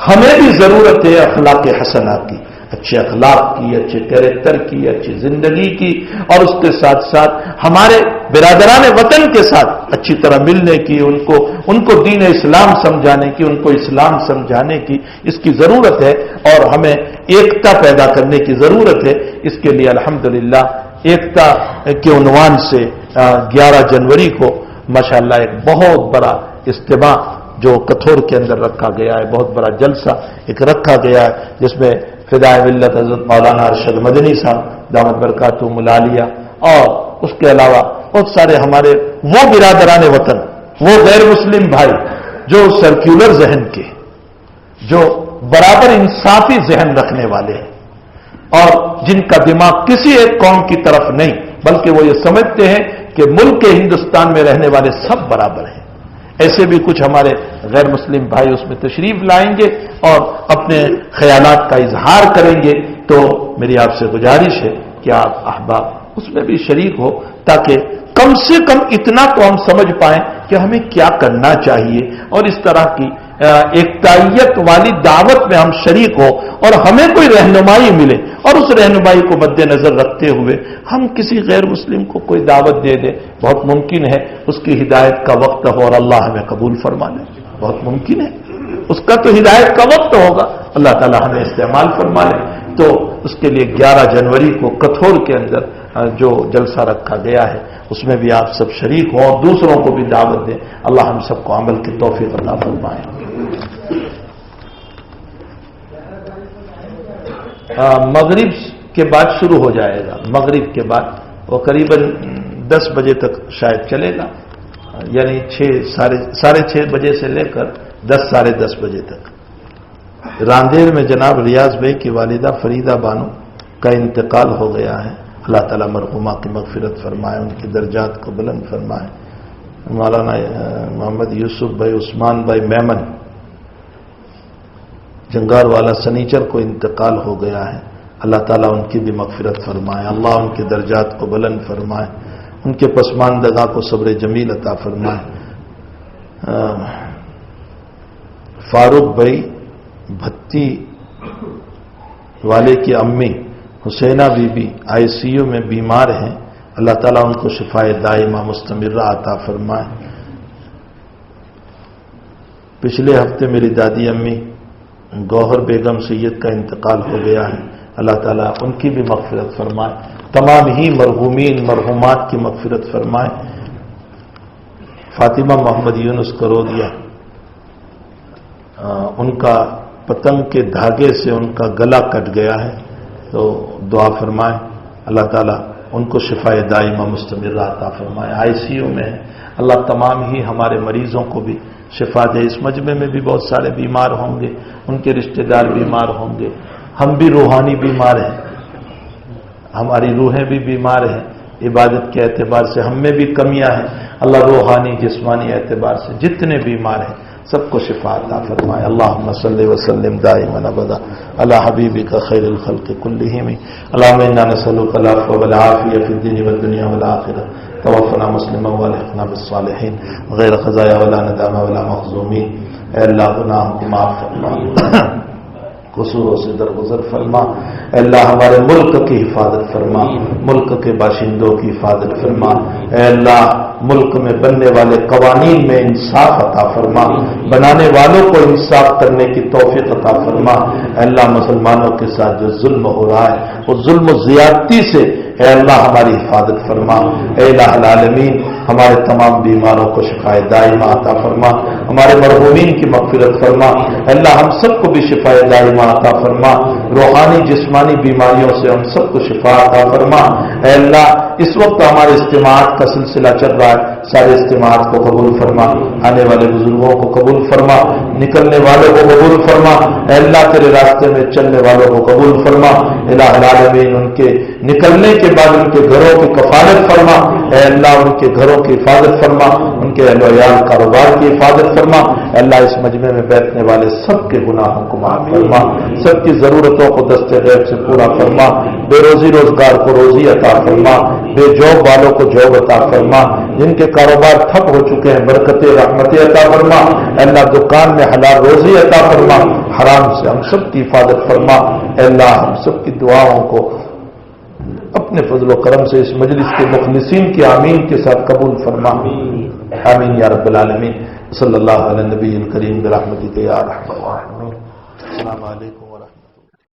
ہمیں بھی ضرورت ہے اخلاق حسنہ کی، اچھے اخلاق کی، اچھے کیریکٹر کی، اچھی زندگی کی، اور اس کے ساتھ ساتھ ہمارے برادران وطن کے ساتھ اچھی طرح ملنے کی، ان کو دین اسلام سمجھانے کی، ان کو اسلام سمجھانے کی اس کی ضرورت ہے، اور ہمیں ایکتا پیدا کرنے کی ضرورت ہے۔ اس کے لیے الحمدللہ ایکتا کے عنوان سے 11 جنوری کو ماشاءاللہ ایک بہت بڑا اجتماع جو کتھور کے اندر رکھا گیا ہے، بہت بڑا جلسہ ایک رکھا گیا ہے، جس میں فدائے ملت حضرت مولانا ارشد مدنی صاحب دامت برکاتہم العالیہ اور اس کے علاوہ بہت سارے ہمارے وہ برادران وطن، وہ غیر مسلم بھائی جو سرکولر ذہن کے، جو برابر انصافی ذہن رکھنے والے ہیں اور جن کا دماغ کسی ایک قوم کی طرف نہیں، بلکہ وہ یہ سمجھتے ہیں کہ ملک ہندوستان میں رہنے والے سب برابر ہیں۔ ایسے بھی کچھ ہمارے غیر مسلم بھائی اس میں تشریف لائیں گے اور اپنے خیالات کا اظہار کریں گے، تو میری آپ سے گزارش ہے کہ آپ احباب اس میں بھی شریک ہو، تاکہ کم سے کم اتنا تو ہم سمجھ پائیں کہ ہمیں کیا کرنا چاہیے، اور اس طرح کی ایکتائیت والی دعوت میں ہم شریک ہوں اور ہمیں کوئی رہنمائی ملے اور اس رہنمائی کو مد نظر رکھتے ہوئے ہم کسی غیر مسلم کو کوئی دعوت دے دیں، بہت ممکن ہے اس کی ہدایت کا وقت ہو اور اللہ ہمیں قبول فرما لے، بہت ممکن ہے اس کا تو ہدایت کا وقت ہوگا، اللہ تعالی ہمیں استعمال فرما لے۔ تو اس کے لیے 11 جنوری کو کتھور کے اندر جو جلسہ رکھا گیا ہے اس میں بھی آپ سب شریک ہوں اور دوسروں کو بھی دعوت دیں، اللہ ہم سب کو عمل کی توفیق عطا فرمائے۔ مغرب کے بعد شروع ہو جائے گا، مغرب کے بعد وہ قریب 10 بجے تک شاید چلے گا، یعنی 6:30 بجے سے لے کر 10 ساڑھے 10 بجے تک۔ راندیر میں جناب ریاض بھائی کی والدہ فریدہ بانو کا انتقال ہو گیا ہے، اللہ تعالیٰ مرحومہ کی مغفرت فرمائے، ان کے درجات کو بلند فرمائے۔ مولانا محمد یوسف بھائی عثمان بھائی میمن جنگار والا سنیچر کو انتقال ہو گیا ہے، اللہ تعالیٰ ان کی بھی مغفرت فرمائے، اللہ ان کے درجات کو بلند فرمائے، ان کے پسماندگاں کو صبر جمیل عطا فرمائے۔ فاروق بھائی بھتی والے کی امی حسینہ بی بی ICU میں بیمار ہیں، اللہ تعالیٰ ان کو شفائے دائمہ مستمرہ عطا فرمائے۔ پچھلے ہفتے میری دادی امی گوہر بیگم سید کا انتقال ہو گیا ہے، اللہ تعالیٰ ان کی بھی مغفرت فرمائے، تمام ہی مرحومین مرحومات کی مغفرت فرمائے۔ فاطمہ محمد یونس کرودیا، ان کا پتنگ کے دھاگے سے ان کا گلا کٹ گیا ہے، تو دعا فرمائے، اللہ تعالیٰ ان کو شفائے دائمہ مستمرہ عطا فرمائے۔ ICU میں اللہ تمام ہی ہمارے مریضوں کو بھی شفا دے۔ اس مجمع میں بھی بہت سارے بیمار ہوں گے، ان کے رشتہ دار بیمار ہوں گے، ہم بھی روحانی بیمار ہیں، ہماری روحیں بھی بیمار ہیں، عبادت کے اعتبار سے ہم میں بھی کمیاں ہیں، اللہ روحانی جسمانی اعتبار سے جتنے بیمار ہیں سب کو شفا عطا فرمائے۔ اللہم صلی وسلم دائما ابدا علی حبیبک خیر الخلق کلہم، اللہم انا نسألک العفو والعافیہ فی الدین والدنیا والآخرہ، توفنا مسلما والحقنا بالصالحین، غیر خزایا ولا ندامہ ولا مخزومین۔ اے اللہ گناہوں کو معاف فرما، قصوروں سے درگزر فرما، اے اللہ ہمارے ملک کی حفاظت فرما، ملک کے باشندوں کی حفاظت فرما، اے اللہ ملک میں بننے والے قوانین میں انصاف عطا فرما، بنانے والوں کو انصاف کرنے کی توفیق عطا فرما، اے اللہ مسلمانوں کے ساتھ جو ظلم ہو رہا ہے وہ ظلم و زیادتی سے اے اللہ ہماری حفاظت فرما، اے الہ العالمین ہمارے تمام بیماروں کو شفائے دائمہ عطا فرما، ہمارے مرحومین کی مغفرت فرما، اے اللہ ہم سب کو بھی شفائے دائمہ عطا فرما، روحانی جسمانی بیماریوں سے ہم سب کو شفا عطا فرما۔ اے اللہ اس وقت ہمارے اجتماعات کا سلسلہ چل رہا ہے، سارے اجتماعات کو قبول فرما، آنے والے بزرگوں کو قبول فرما، نکلنے والوں کو قبول فرما، اے اللہ تیرے راستے میں چلنے والوں کو قبول فرما، الہ العالمین ان کے نکلنے کے بعد ان کے گھروں کی کفالت فرما، اے اللہ ان کے گھروں کی حفاظت فرما، ان کے اہل و عیال کاروبار کی حفاظت فرما، اے اللہ اس مجمع میں بیٹھنے والے سب کے گناہوں کو معاف فرما، سب کی ضرورتوں کو دست غیب سے پورا فرما، بے روزی روزگار کو روزی عطا فرما، بے جاب والوں کو جاب عطا فرما، جن کے کاروبار ٹھپ ہو چکے ہیں برکت رحمت عطا فرما، اے اللہ دکان میں حلال روزی عطا فرما، حرام سے ہم سب کی حفاظت فرما، اے اللہ ہم سب کی دعاؤں کو اپنے فضل و کرم سے اس مجلس کے مخلصین کی آمین کے ساتھ قبول فرما، آمین یا رب العالمین۔ صلی اللہ علیہ نبی الکریم برحمتک یا ارحم الراحمین۔ السلام علیکم۔